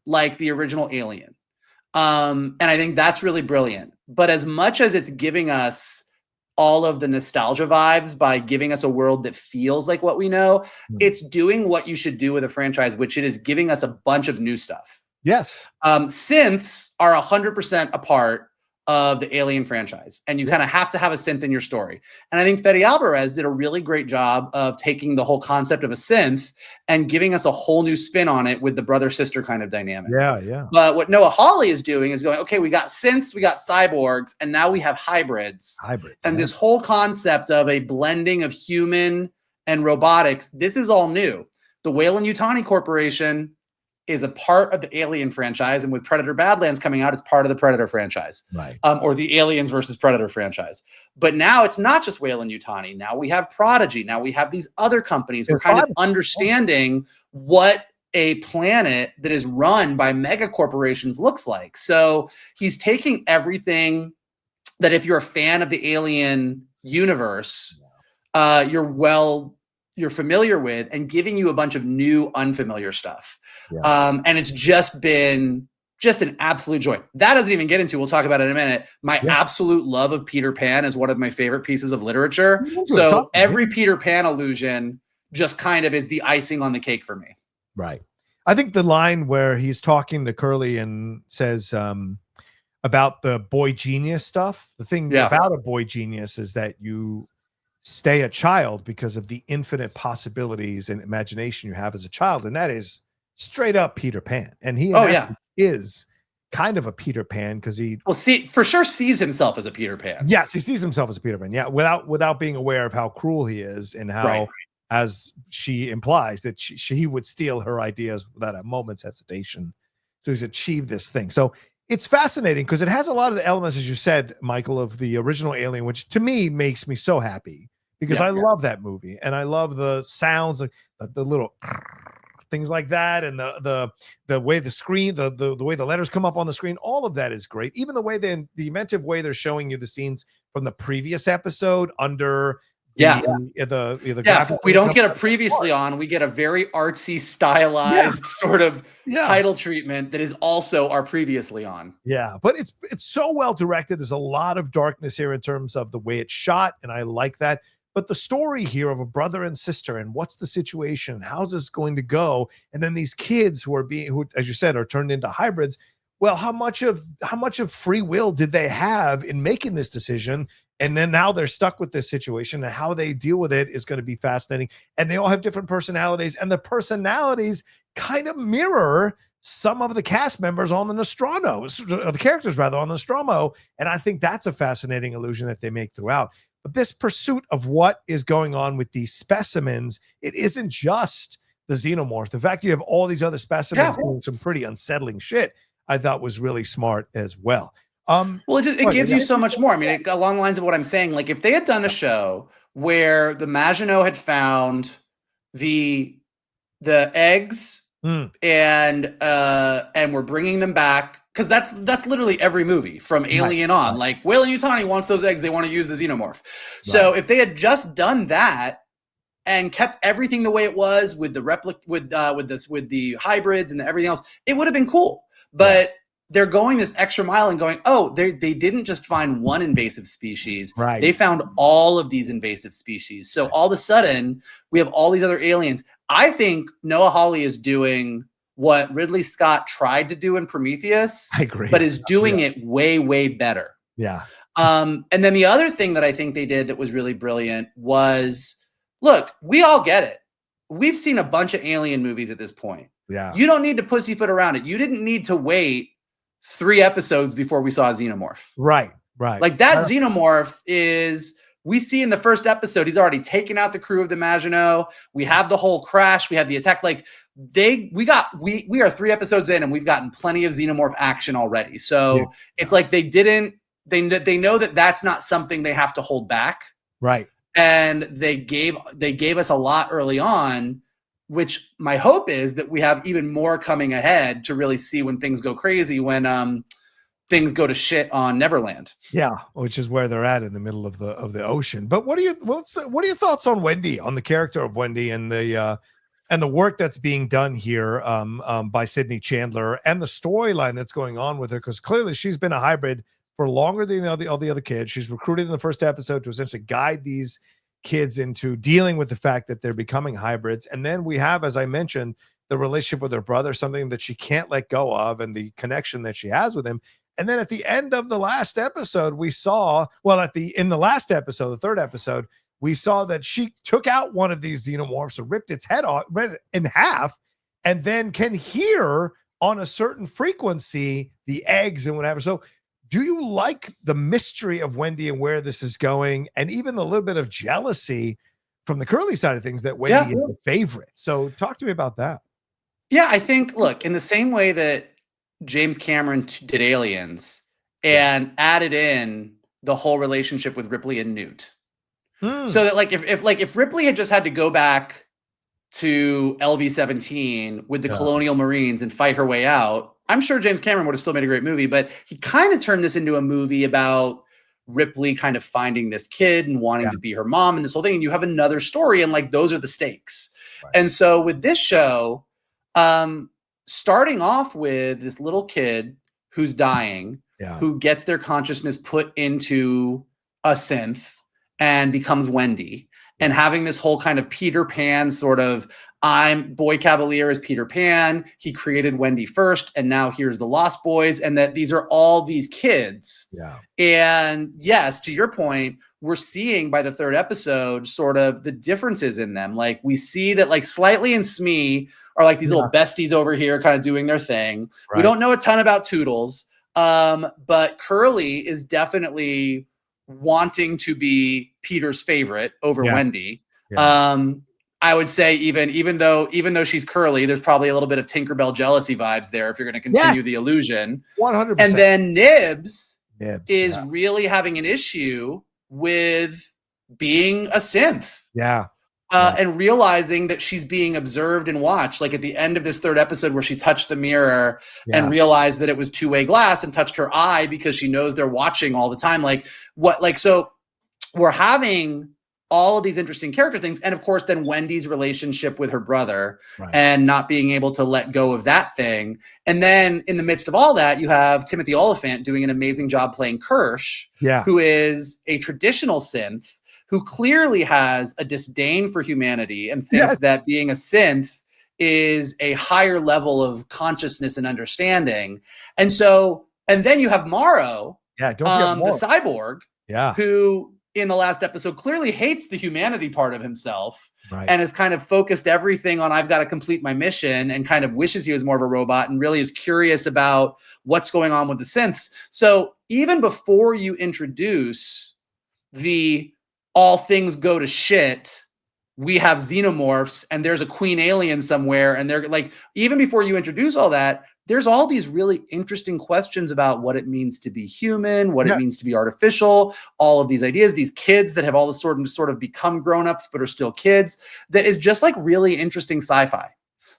like the original Alien. And I think that's really brilliant. But as much as it's giving us all of the nostalgia vibes by giving us a world that feels like what we know, it's doing what you should do with a franchise, which it is giving us a bunch of new stuff. Yes. Synths are 100% a part of the Alien franchise, and you kind of have to have a synth in your story. And I think Fede Alvarez did a really great job of taking the whole concept of a synth and giving us a whole new spin on it with the brother-sister kind of dynamic. Yeah. But what Noah Hawley is doing is going, okay, we got synths, we got cyborgs, and now we have hybrids. And this whole concept of a blending of human and robotics, this is all new. The Weyland-Yutani Corporation is a part of the Alien franchise, and with Predator Badlands coming out, it's part of the Predator franchise, right? Or the Aliens versus Predator franchise. But now it's not just Weyland-Yutani. Now we have Prodigy. Now we have these other companies. We're kind of understanding what a planet that is run by mega corporations looks like. So he's taking everything that, if you're a fan of the Alien universe, you're familiar with, and giving you a bunch of new unfamiliar stuff. And it's just been an absolute joy. That doesn't even get into, we'll talk about it in a minute, my absolute love of Peter Pan is one of my favorite pieces of literature. So every Peter Pan allusion just kind of is the icing on the cake for me. Right. I think the line where he's talking to Curly and says about the boy genius stuff, the thing about a boy genius is that you stay a child because of the infinite possibilities and imagination you have as a child. And that is straight up Peter Pan. And he is kind of a Peter Pan because he for sure sees himself as a Peter Pan. Yes, he sees himself as a Peter Pan. Yeah, without being aware of how cruel he is and how, as she implies, that he would steal her ideas without a moment's hesitation. So he's achieved this thing. So it's fascinating because it has a lot of the elements, as you said, Michael, of the original Alien, which to me makes me so happy. Because I love that movie, and I love the sounds, like the little things like that, and the way the screen, the way the letters come up on the screen, all of that is great. Even the way the inventive way they're showing you the scenes from the previous episode under the graphic. We don't get a previously on, we get a very artsy, stylized sort of title treatment that is also our previously on. Yeah, but it's so well directed. There's a lot of darkness here in terms of the way it's shot, and I like that. But the story here of a brother and sister, and what's the situation, how's this going to go, and then these kids who, as you said, are turned into hybrids. Well, how much of free will did they have in making this decision? And then now they're stuck with this situation, and how they deal with it is going to be fascinating. And they all have different personalities, and the personalities kind of mirror some of the cast members on the Nostromo, or the characters rather on the Nostromo. And I think that's a fascinating illusion that they make throughout. But this pursuit of what is going on with these specimens, it isn't just the xenomorph. The fact you have all these other specimens doing some pretty unsettling shit, I thought was really smart as well. Well, it gives you so much more. I mean, along the lines of what I'm saying, like if they had done a show where the Maginot had found the eggs and we're bringing them back, because that's literally every movie from Alien on. Like Weyland-Yutani wants those eggs, they want to use the xenomorph. So if they had just done that and kept everything the way it was with the with the hybrids and everything else, it would have been cool. But they're going this extra mile and going, oh, they didn't just find one invasive species. They found all of these invasive species. So all of a sudden, we have all these other aliens. I think Noah Hawley is doing what Ridley Scott tried to do in Prometheus, I agree, but is doing it way, way better. Yeah. And then the other thing that I think they did that was really brilliant was, look, we all get it. We've seen a bunch of Alien movies at this point. Yeah. You don't need to pussyfoot around it. You didn't need to wait 3 episodes before we saw a xenomorph. Right. Like that xenomorph is, we see in the first episode, he's already taken out the crew of the Maginot. We have the whole crash. We have the attack. Like we are 3 episodes in and we've gotten plenty of xenomorph action already. So it's like they know that that's not something they have to hold back. Right. And they gave us a lot early on, which my hope is that we have even more coming ahead to really see when things go crazy. When things go to shit on Neverland. Yeah, which is where they're at in the middle of the ocean. But what are your thoughts on Wendy, on the character of Wendy, and the work that's being done here by Sydney Chandler, and the storyline that's going on with her? Because clearly she's been a hybrid for longer than all the other kids. She's recruited in the first episode to essentially guide these kids into dealing with the fact that they're becoming hybrids. And then we have, as I mentioned, the relationship with her brother, something that she can't let go of, and the connection that she has with him. And then at the end of the last episode, we saw, in the last episode, the third episode, we saw that she took out one of these xenomorphs and ripped its head off in half, and then can hear on a certain frequency the eggs and whatever. So do you like the mystery of Wendy and where this is going, and even a little bit of jealousy from the Curly side of things that Wendy is the favorite? So talk to me about that. Yeah, I think, look, in the same way that James Cameron did Aliens and added in the whole relationship with Ripley and Newt. So that if Ripley had just had to go back to LV-17 with the Colonial Marines and fight her way out, I'm sure James Cameron would have still made a great movie, but he kind of turned this into a movie about Ripley kind of finding this kid and wanting to be her mom and this whole thing. And you have another story, and like, those are the stakes. Right. And so with this show, starting off with this little kid who's dying, who gets their consciousness put into a synth and becomes Wendy, and having this whole kind of Peter Pan sort of, Boy Cavalier is Peter Pan. He created Wendy first, and now here's the Lost Boys, and that these are all these kids. Yeah. And yes, to your point, we're seeing by the third episode sort of the differences in them. Like, we see that like Slightly and Smee are like these little besties over here kind of doing their thing. Right. We don't know a ton about Toodles, but Curly is definitely wanting to be Peter's favorite over Wendy. Yeah. I would say even though she's Curly, there's probably a little bit of Tinkerbell jealousy vibes there if you're going to continue the illusion. 100%. And then Nibs is really having an issue with being a synth. Yeah. And realizing that she's being observed and watched, like at the end of this third episode where she touched the mirror and realized that it was two-way glass and touched her eye because she knows they're watching all the time. So we're having all of these interesting character things. And of course, then Wendy's relationship with her brother and not being able to let go of that thing. And then in the midst of all that, you have Timothy Oliphant doing an amazing job playing Kirsch, who is a traditional synth, who clearly has a disdain for humanity and thinks that being a synth is a higher level of consciousness and understanding. And then you have Morrow, the cyborg, who in the last episode clearly hates the humanity part of himself and has kind of focused everything on, I've got to complete my mission, and kind of wishes he was more of a robot and really is curious about what's going on with the synths. So even before you introduce the all things go to shit, we have xenomorphs and there's a queen alien somewhere, and they're like, even before you introduce all that, there's all these really interesting questions about what it means to be human, what it means to be artificial, all of these ideas, these kids that have all this sort of become grown-ups but are still kids. That is just like really interesting sci-fi.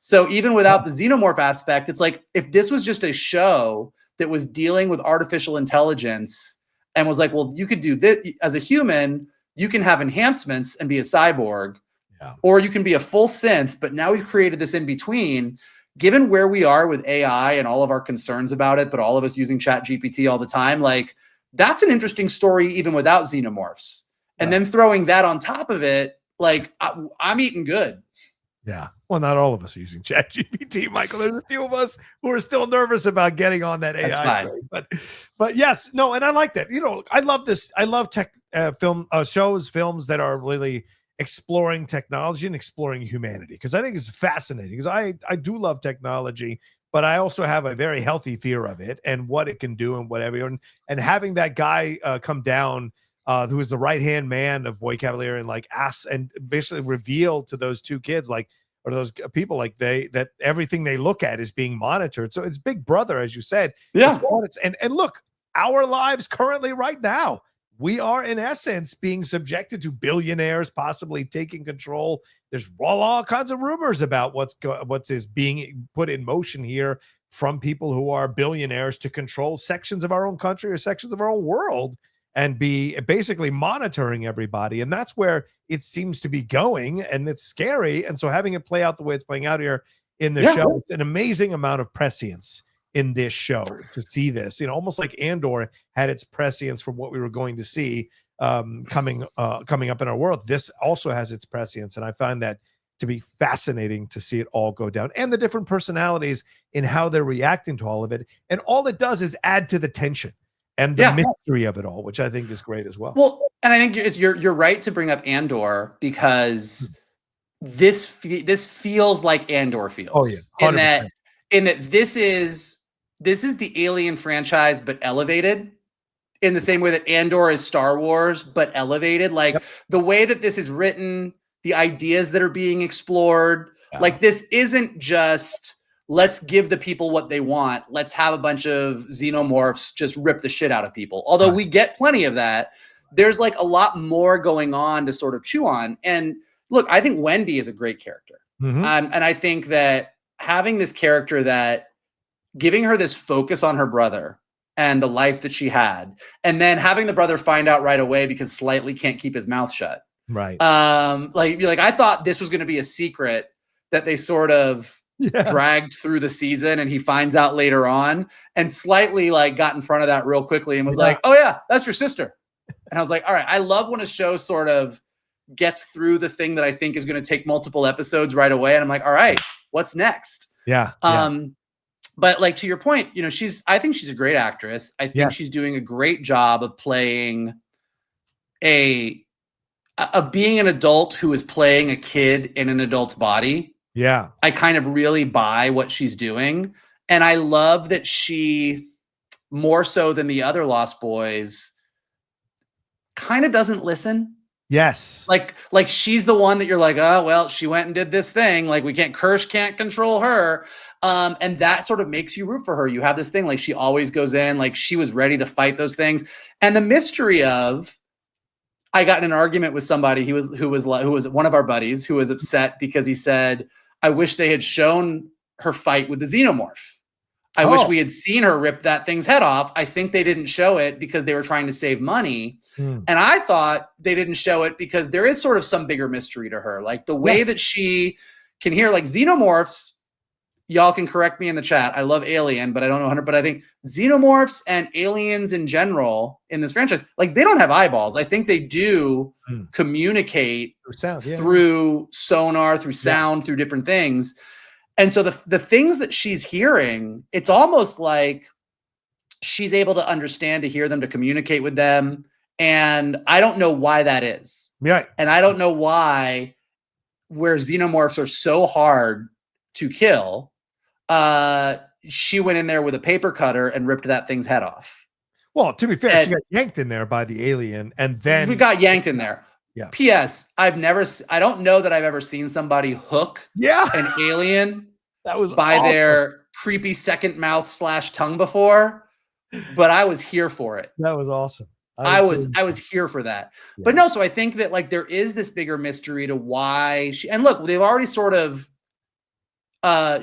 So even without the xenomorph aspect, it's like, if this was just a show that was dealing with artificial intelligence and was like, well, you could do this as a human, you can have enhancements and be a cyborg, or you can be a full synth, but now we've created this in between. Given where we are with AI and all of our concerns about it, but all of us using ChatGPT all the time, like, that's an interesting story even without xenomorphs. And then throwing that on top of it, like, I'm eating good. Yeah. Well, not all of us are using ChatGPT, Michael. There's a few of us who are still nervous about getting on that AI. That's fine. But yes, no, and I like that. You know, I love this. I love tech films that are really exploring technology and exploring humanity, because I think it's fascinating, because I do love technology, but I also have a very healthy fear of it and what it can do and whatever. And having that guy come down, who is the right-hand man of Boy Cavalier, and like ask and basically reveal to those two kids, like, or those people, like that everything they look at is being monitored. So it's Big Brother, as you said. Yeah. And look, our lives currently right now, we are in essence being subjected to billionaires possibly taking control. There's all kinds of rumors about what's being put in motion here from people who are billionaires to control sections of our own country or sections of our own world and be basically monitoring everybody. And that's where it seems to be going, and it's scary. And so having it play out the way it's playing out here in the show, it's an amazing amount of prescience in this show to see this, almost like Andor had its prescience from what we were going to see coming up in our world. This also has its prescience, and I find that to be fascinating to see it all go down, and the different personalities in how they're reacting to all of it. And all it does is add to the tension and the mystery of it all, which I think is great as well. Well, and I think you're right to bring up Andor, because this feels like Andor feels. Oh yeah, 100%. in that this is the Alien franchise, but elevated in the same way that Andor is Star Wars, but elevated. Like the way that this is written, the ideas that are being explored, like this isn't just let's give the people what they want. Let's have a bunch of xenomorphs just rip the shit out of people. Although we get plenty of that, there's like a lot more going on to sort of chew on. And look, I think Wendy is a great character. And I think that having this character, that giving her this focus on her brother and the life that she had, and then having the brother find out right away because Slightly can't keep his mouth shut. Right. Like I thought this was going to be a secret that they sort of dragged through the season, and he finds out later on, and Slightly like got in front of that real quickly and was like, "Oh yeah, that's your sister." And I was like, "All right, I love when a show sort of gets through the thing that I think is going to take multiple episodes right away." And I'm like, "All right, what's next?" Yeah. But like to your point, I think she's a great actress. I think she's doing a great job of playing of being an adult who is playing a kid in an adult's body. Yeah. I kind of really buy what she's doing. And I love that she, more so than the other Lost Boys, kind of doesn't listen. Yes. Like she's the one that you're like, oh, well, she went and did this thing. Like can't control her. And that sort of makes you root for her. You have this thing, like she always goes in, like she was ready to fight those things. And the mystery of, I got in an argument with somebody who was one of our buddies, who was upset because he said, I wish they had shown her fight with the xenomorph. I wish we had seen her rip that thing's head off. I think they didn't show it because they were trying to save money. And I thought they didn't show it because there is sort of some bigger mystery to her. Like the way that she can hear, like xenomorphs, y'all can correct me in the chat. I love Alien, but I don't know 100. But I think xenomorphs and aliens in general in this franchise, like they don't have eyeballs. I think they do communicate through sound, through sonar, through sound, through different things. And so the things that she's hearing, it's almost like she's able to understand, to hear them, to communicate with them. And I don't know why that is. Yeah. And I don't know why, where xenomorphs are so hard to kill, she went in there with a paper cutter and ripped that thing's head off. Well, to be fair, she got yanked in there by the alien, and then we got yanked in there. Yeah. P.S. I don't know that I've ever seen somebody hook an alien that was by their creepy second mouth / tongue before, but I was here for it. That was awesome. I was here for that. Yeah. But no, so I think that like there is this bigger mystery to why she, and look, they've already sort of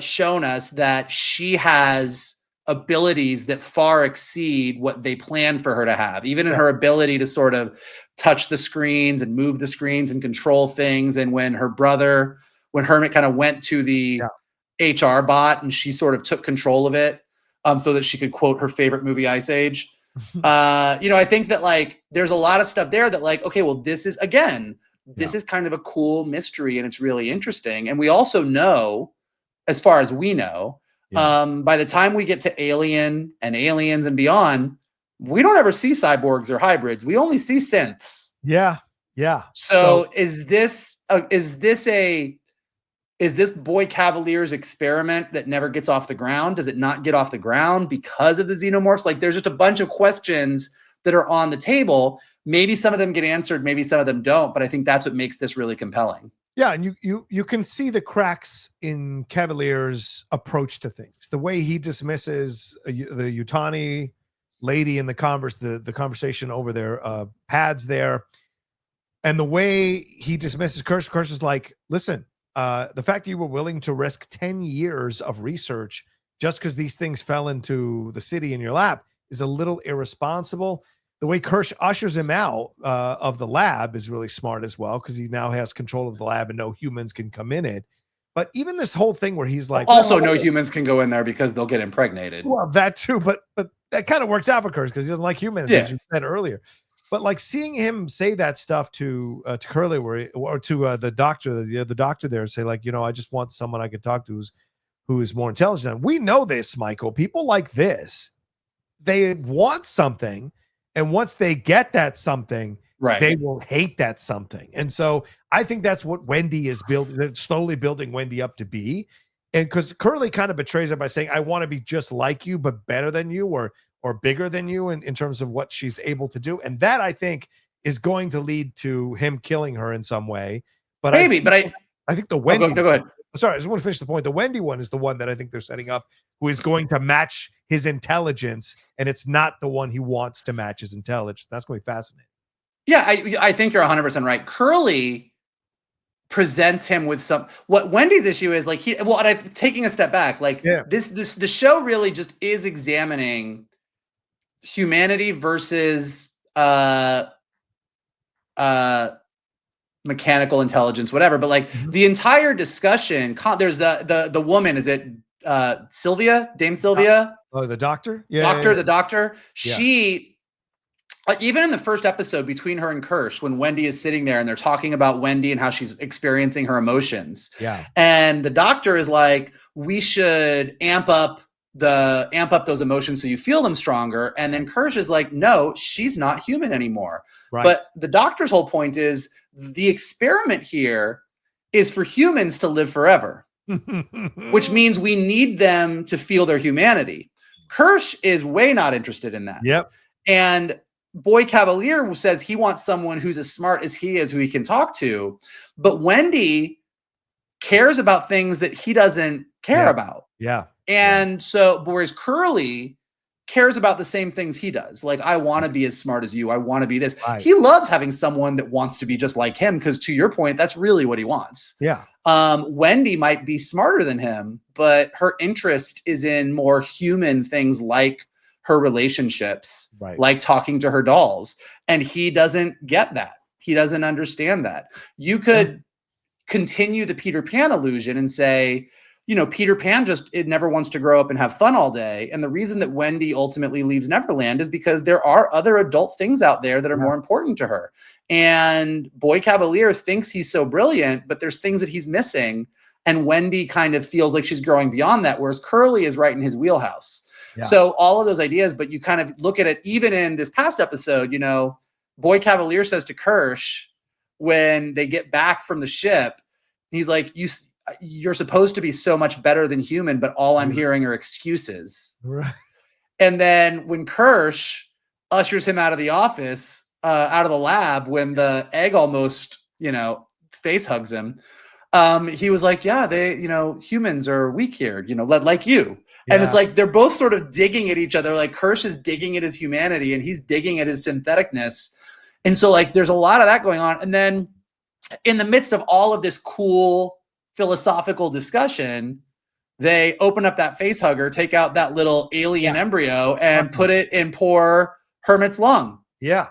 shown us that she has abilities that far exceed what they planned for her to have, even in her ability to sort of touch the screens and move the screens and control things. And when Hermit kind of went to the HR bot and she sort of took control of it so that she could quote her favorite movie, Ice Age. I think that like there's a lot of stuff there that like, okay, well, this is kind of a cool mystery and it's really interesting. And we also know, as far as we know, by the time we get to Alien and Aliens and beyond, we don't ever see cyborgs or hybrids. We only see synths. Yeah. So is this Boy Cavalier's experiment that never gets off the ground? Does it not get off the ground because of the xenomorphs? Like there's just a bunch of questions that are on the table. Maybe some of them get answered, maybe some of them don't, but I think that's what makes this really compelling. Yeah, and you can see the cracks in Cavalier's approach to things. The way he dismisses the Yutani lady in the conversation over their pads there, and the way he dismisses Kirsch. Kirsch is like, listen, the fact that you were willing to risk 10 years of research just because these things fell into the city in your lap is a little irresponsible. The way Kirsch ushers him out of the lab is really smart as well, because he now has control of the lab and no humans can come in it. But even this whole thing where he's like, also no humans can go in there because they'll get impregnated. Well, that too, but that kind of works out for Kirsch because he doesn't like humans, as you said earlier. But like seeing him say that stuff to Curly, or to the doctor, the doctor there, say like, I just want someone I could talk to who is more intelligent. We know this, Michael. People like this, they want something, and once they get that something, they will hate that something. And so I think that's what Wendy is building, slowly building Wendy up to be. And because Curly kind of betrays it by saying, I want to be just like you, but better than you, or bigger than you in terms of what she's able to do. And that, I think, is going to lead to him killing her in some way. But I think the Wendy. Go ahead. Sorry, I just want to finish the point. The Wendy one is the one that I think they're setting up, who is going to match his intelligence, and it's not the one he wants to match his intelligence. That's going to be fascinating. Yeah, I think you're 100% right. Curly presents him with what Wendy's issue is, like, I'm taking a step back, like the show really just is examining humanity versus mechanical intelligence, whatever. But like the entire discussion, there's the woman, is it Dame Sylvia? Oh, the doctor? The doctor. She, even in the first episode between her and Kirsch, when Wendy is sitting there and they're talking about Wendy and how she's experiencing her emotions. Yeah. And the doctor is like, we should amp up those emotions so you feel them stronger. And then Kirsch is like, no, she's not human anymore. Right. But the doctor's whole point is the experiment here is for humans to live forever, which means we need them to feel their humanity. Kirsch is way not interested in that. Yep. And Boy Cavalier says he wants someone who's as smart as he is, who he can talk to. But Wendy cares about things that he doesn't care about. Yeah. And so, whereas Curly cares about the same things he does. Like, I want to be as smart as you. I want to be this. Right. He loves having someone that wants to be just like him, because to your point, that's really what he wants. Yeah. Wendy might be smarter than him, but her interest is in more human things, like her relationships, like talking to her dolls. And he doesn't get that. He doesn't understand that. You could continue the Peter Pan illusion and say, Peter Pan it never wants to grow up and have fun all day. And the reason that Wendy ultimately leaves Neverland is because there are other adult things out there that are more important to her. And Boy Cavalier thinks he's so brilliant, but there's things that he's missing. And Wendy kind of feels like she's growing beyond that, whereas Curly is right in his wheelhouse. Yeah. So all of those ideas, but you kind of look at it, even in this past episode, Boy Cavalier says to Kirsch, when they get back from the ship, he's like, you're supposed to be so much better than human, but all I'm hearing are excuses. Right. And then when Kirsch ushers him out of the office, out of the lab, when the egg almost, face hugs him, he was like, yeah, they, humans are weak-eared, like you. Yeah. And it's like, they're both sort of digging at each other. Like, Kirsch is digging at his humanity and he's digging at his syntheticness. And so like, there's a lot of that going on. And then in the midst of all of this cool philosophical discussion, they open up that face hugger, take out that little alien embryo, and put it in poor Hermit's lung. Yeah.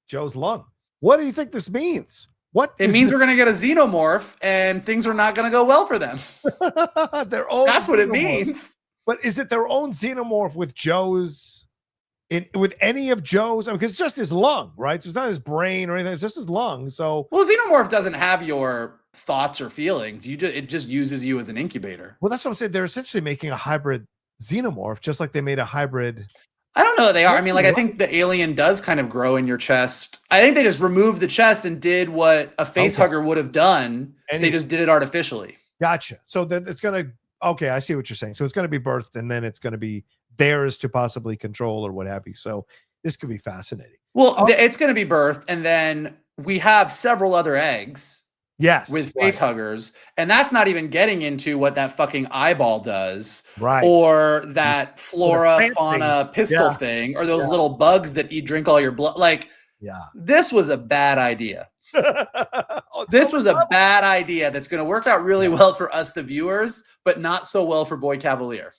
Joe's lung. What do you think this means? It means we're going to get a xenomorph and things are not going to go well for them. Their own. That's what it means. But is it their own xenomorph with with any of Joe's? I mean, because it's just his lung, right? So it's not his brain or anything. It's just his lung. So, well, xenomorph doesn't have your thoughts or feelings. It just uses you as an incubator. Well, that's what I'm saying. They're essentially making a hybrid xenomorph, just like they made a hybrid. I don't know that they are. I mean, like, I think the alien does kind of grow in your chest. I think they just removed the chest and did what a face hugger would have done. And they just did it artificially. Gotcha. So then it's going to, okay, I see what you're saying. So it's going to be birthed and then it's going to be theirs to possibly control or what have you. So this could be fascinating. Well, it's going to be birthed. And then we have several other eggs. Yes. With face huggers. And that's not even getting into what that fucking eyeball does. Right. Or that flora, fauna pistol thing. Or those little bugs that drink all your blood. Like, this was a bad idea. This was a bad idea that's going to work out really well for us, the viewers, but not so well for Boy Cavalier.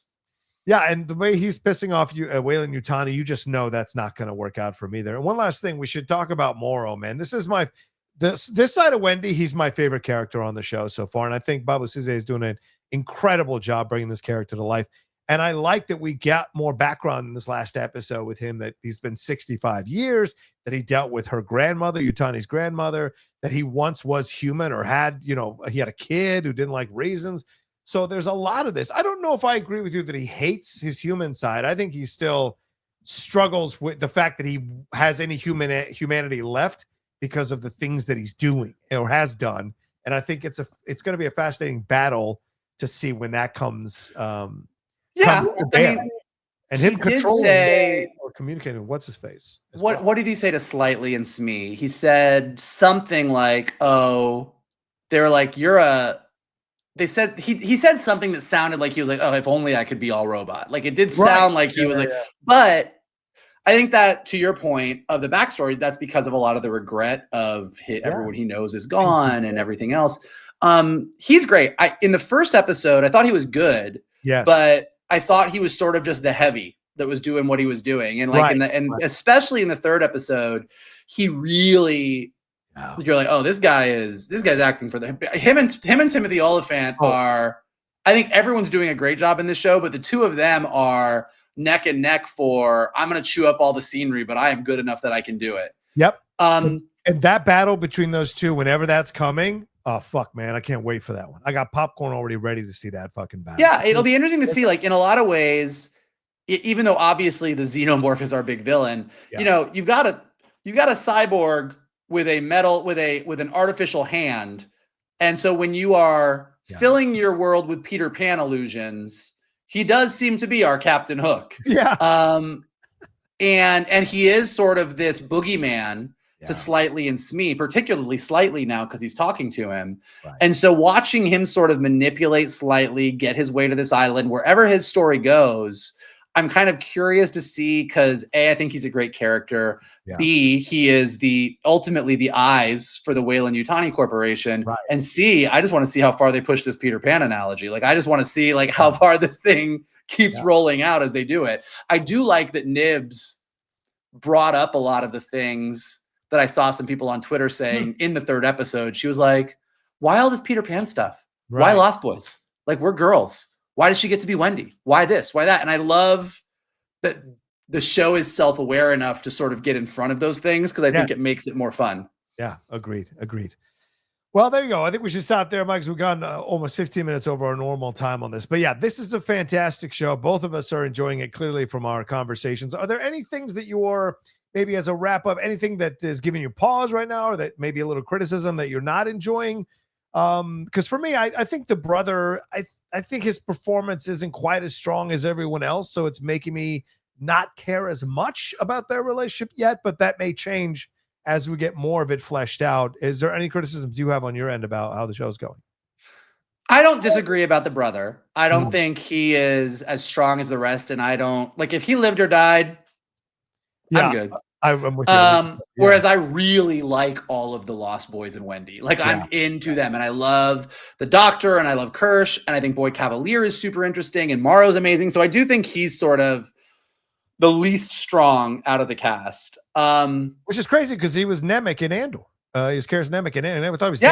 Yeah, and the way he's pissing off you, Weyland-Yutani, you just know that's not going to work out for him either. And one last thing, we should talk about Morrow, man. This is this side of Wendy. He's my favorite character on the show so far, and I think Babu Size is doing an incredible job bringing this character to life. And I like that we got more background in this last episode with him, that he's been 65 years, that he dealt with her grandmother, Yutani's grandmother, that he once was human or had, he had a kid who didn't like raisins. So there's a lot of this. I don't know if I agree with you that he hates his human side. I think he still struggles with the fact that he has any humanity left because of the things that he's doing or has done. And I think it's going to be a fascinating battle to see when that comes. And him controlling or communicating with what's his face. What did he say to Slightly and Smee? He said something like, "Oh, they're like you're a." They said he said something that sounded like he was like, "Oh, if only I could be all robot." Like it did sound like he was like, but I think that to your point of the backstory, that's because of a lot of the regret of everyone he knows is gone and everything else. He's great. In the first episode, I thought he was good. Yes, but I thought he was sort of just the heavy that was doing what he was doing, and like especially in the third episode, he really. You're like, oh, this guy's acting for him and Timothy Oliphant are. I think everyone's doing a great job in this show, but the two of them are neck and neck for. I'm going to chew up all the scenery, but I am good enough that I can do it. Yep. And that battle between those two, whenever that's coming, oh fuck, man, I can't wait for that one. I got popcorn already ready to see that fucking battle. Yeah, it'll be interesting to see. Like in a lot of ways, even though obviously the Xenomorph is our big villain, you've got a cyborg with a metal with an artificial hand, and so when you are filling your world with Peter Pan illusions, he does seem to be our Captain Hook. And he is sort of this boogeyman to Slightly and Smee, particularly Slightly now because he's talking to him, and so watching him sort of manipulate Slightly, get his way to this island, wherever his story goes. I'm kind of curious to see because A, I think he's a great character. B, he is ultimately the eyes for the Weyland-Yutani Corporation. And C, I just want to see how far they push this Peter Pan analogy. Like I just want to see like how far this thing keeps rolling out as they do it. I do like that Nibs brought up a lot of the things that I saw some people on Twitter saying in the third episode. She was like, why all this Peter Pan stuff? Why Lost Boys? Like we're girls. Why does she get to be Wendy? Why this? Why that? And I love that the show is self-aware enough to sort of get in front of those things because I think it makes it more fun. Yeah, agreed. Well, there you go. I think we should stop there, Mike, because we've gone almost 15 minutes over our normal time on this. But yeah, this is a fantastic show. Both of us are enjoying it clearly from our conversations. Are there any things that you're maybe as a wrap-up, anything that is giving you pause right now or that maybe a little criticism that you're not enjoying? Because for me, I think the brother, I think his performance isn't quite as strong as everyone else, so it's making me not care as much about their relationship yet, but that may change as we get more of it fleshed out. Is there any criticisms you have on your end about how the show's going? I don't disagree about the brother. I don't think he is as strong as the rest, and I don't like if he lived or died, I'm good. I'm with you. Whereas I really like all of the Lost Boys and Wendy. Like I'm into them, and I love the Doctor, and I love Kirsch, and I think Boy Cavalier is super interesting, and Morrow's amazing. So I do think he's sort of the least strong out of the cast. Which is crazy because he was Nemec in Andor. He was Karis Nemec in Andor. I never thought he was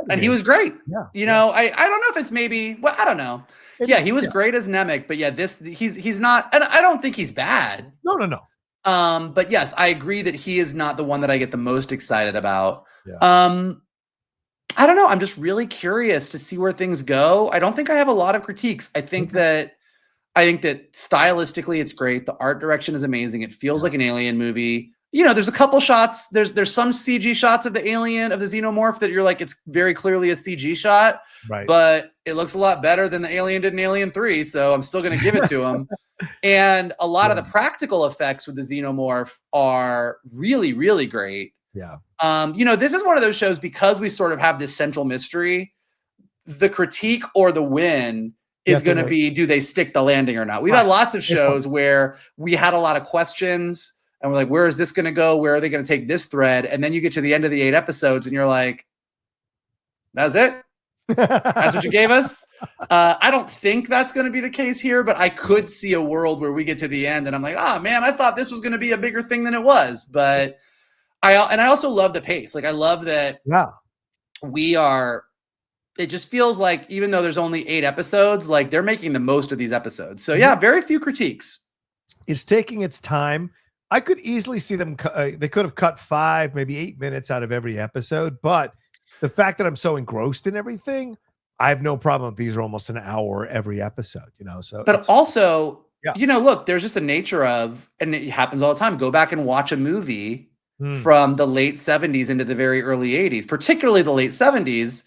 and he was great. You know, I don't know if it's maybe I don't know. He was great as Nemec, but he's not, and I don't think he's bad. No. But yes, I agree that he is not the one that I get the most excited about. I don't know. I'm just really curious to see where things go. I don't think I have a lot of critiques. I think that stylistically it's great. The art direction is amazing. It feels like an Alien movie. You know, there's a couple shots. There's some CG shots of the alien, of the xenomorph that you're like, it's very clearly a CG shot. Right. But it looks a lot better than the alien did in Alien 3. So I'm still going to give it to him. And a lot of the practical effects with the xenomorph are really, really great. Yeah. You know, this is one of those shows because we sort of have this central mystery. The critique or the win is going to be, do they stick the landing or not? We've had lots of shows where we had a lot of questions and we're like, where is this going to go? Where are they going to take this thread? And then you get to the end of the 8 episodes and you're like, that's it. That's what you gave us. I don't think that's going to be the case here, but I could see a world where we get to the end and I'm like, oh man, I thought this was going to be a bigger thing than it was. But I also love the pace. Like I love that it just feels like even though there's only 8 episodes, like they're making the most of these episodes. So yeah, very few critiques. It's taking its time. I could easily see them. They could have cut 5, maybe 8 minutes out of every episode, but the fact that I'm so engrossed in everything, I have no problem if these are almost an hour every episode, so. But also, look, there's just a nature of, and it happens all the time. Go back and watch a movie from the late 70s into the very early 80s, particularly the late 70s.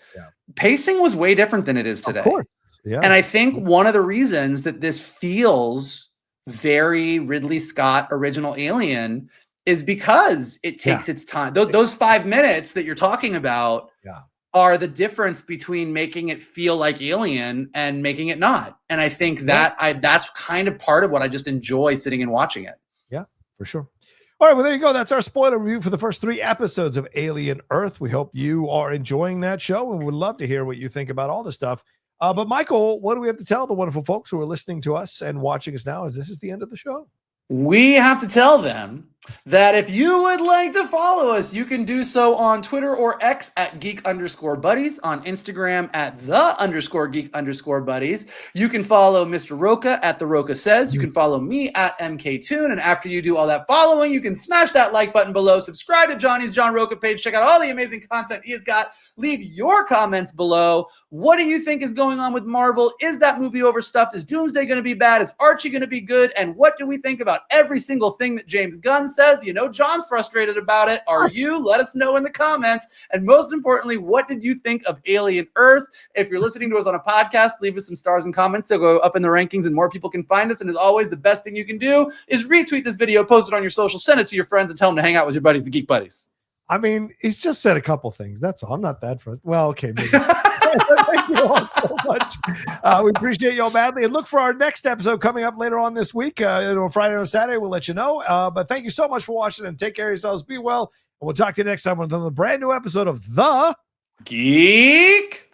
Pacing was way different than it is today. Of course. Yeah. And I think one of the reasons that this feels very Ridley Scott original Alien is because it takes its time. Those 5 minutes that you're talking about are the difference between making it feel like Alien and making it not. And I think that that's kind of part of what I just enjoy sitting and watching it. Yeah, for sure. All right, well, there you go. That's our spoiler review for the first 3 episodes of Alien Earth. We hope you are enjoying that show and would love to hear what you think about all the stuff. But Michael, what do we have to tell the wonderful folks who are listening to us and watching us now as this is the end of the show? We have to tell them that if you would like to follow us, you can do so on Twitter or X at geek_buddies, on Instagram at _geek_buddies. You can follow Mr. Rocha at the Rocha Says. You can follow me at MKToon. And after you do all that following, you can smash that like button below, subscribe to Johnny's John Rocha page, check out all the amazing content he has got. Leave your comments below. What do you think is going on with Marvel? Is that movie overstuffed? Is Doomsday going to be bad? Is Archie going to be good? And what do we think about every single thing that James Gunn says? John's frustrated about it. Are you? Let us know in the comments. And most importantly, what did you think of Alien Earth? If you're listening to us on a podcast, leave us some stars and comments so go up in the rankings and more people can find us. And as always, the best thing you can do is retweet this video, post it on your social, send it to your friends, and tell them to hang out with your buddies, the Geek Buddies. I mean, he's just said a couple things. That's all. I'm not that frustrated. Well, okay, maybe. Thank you all so much. We appreciate you all badly. And look for our next episode coming up later on this week. On Friday or Saturday, we'll let you know. But thank you so much for watching and take care of yourselves. Be well. And we'll talk to you next time with another brand new episode of The Geek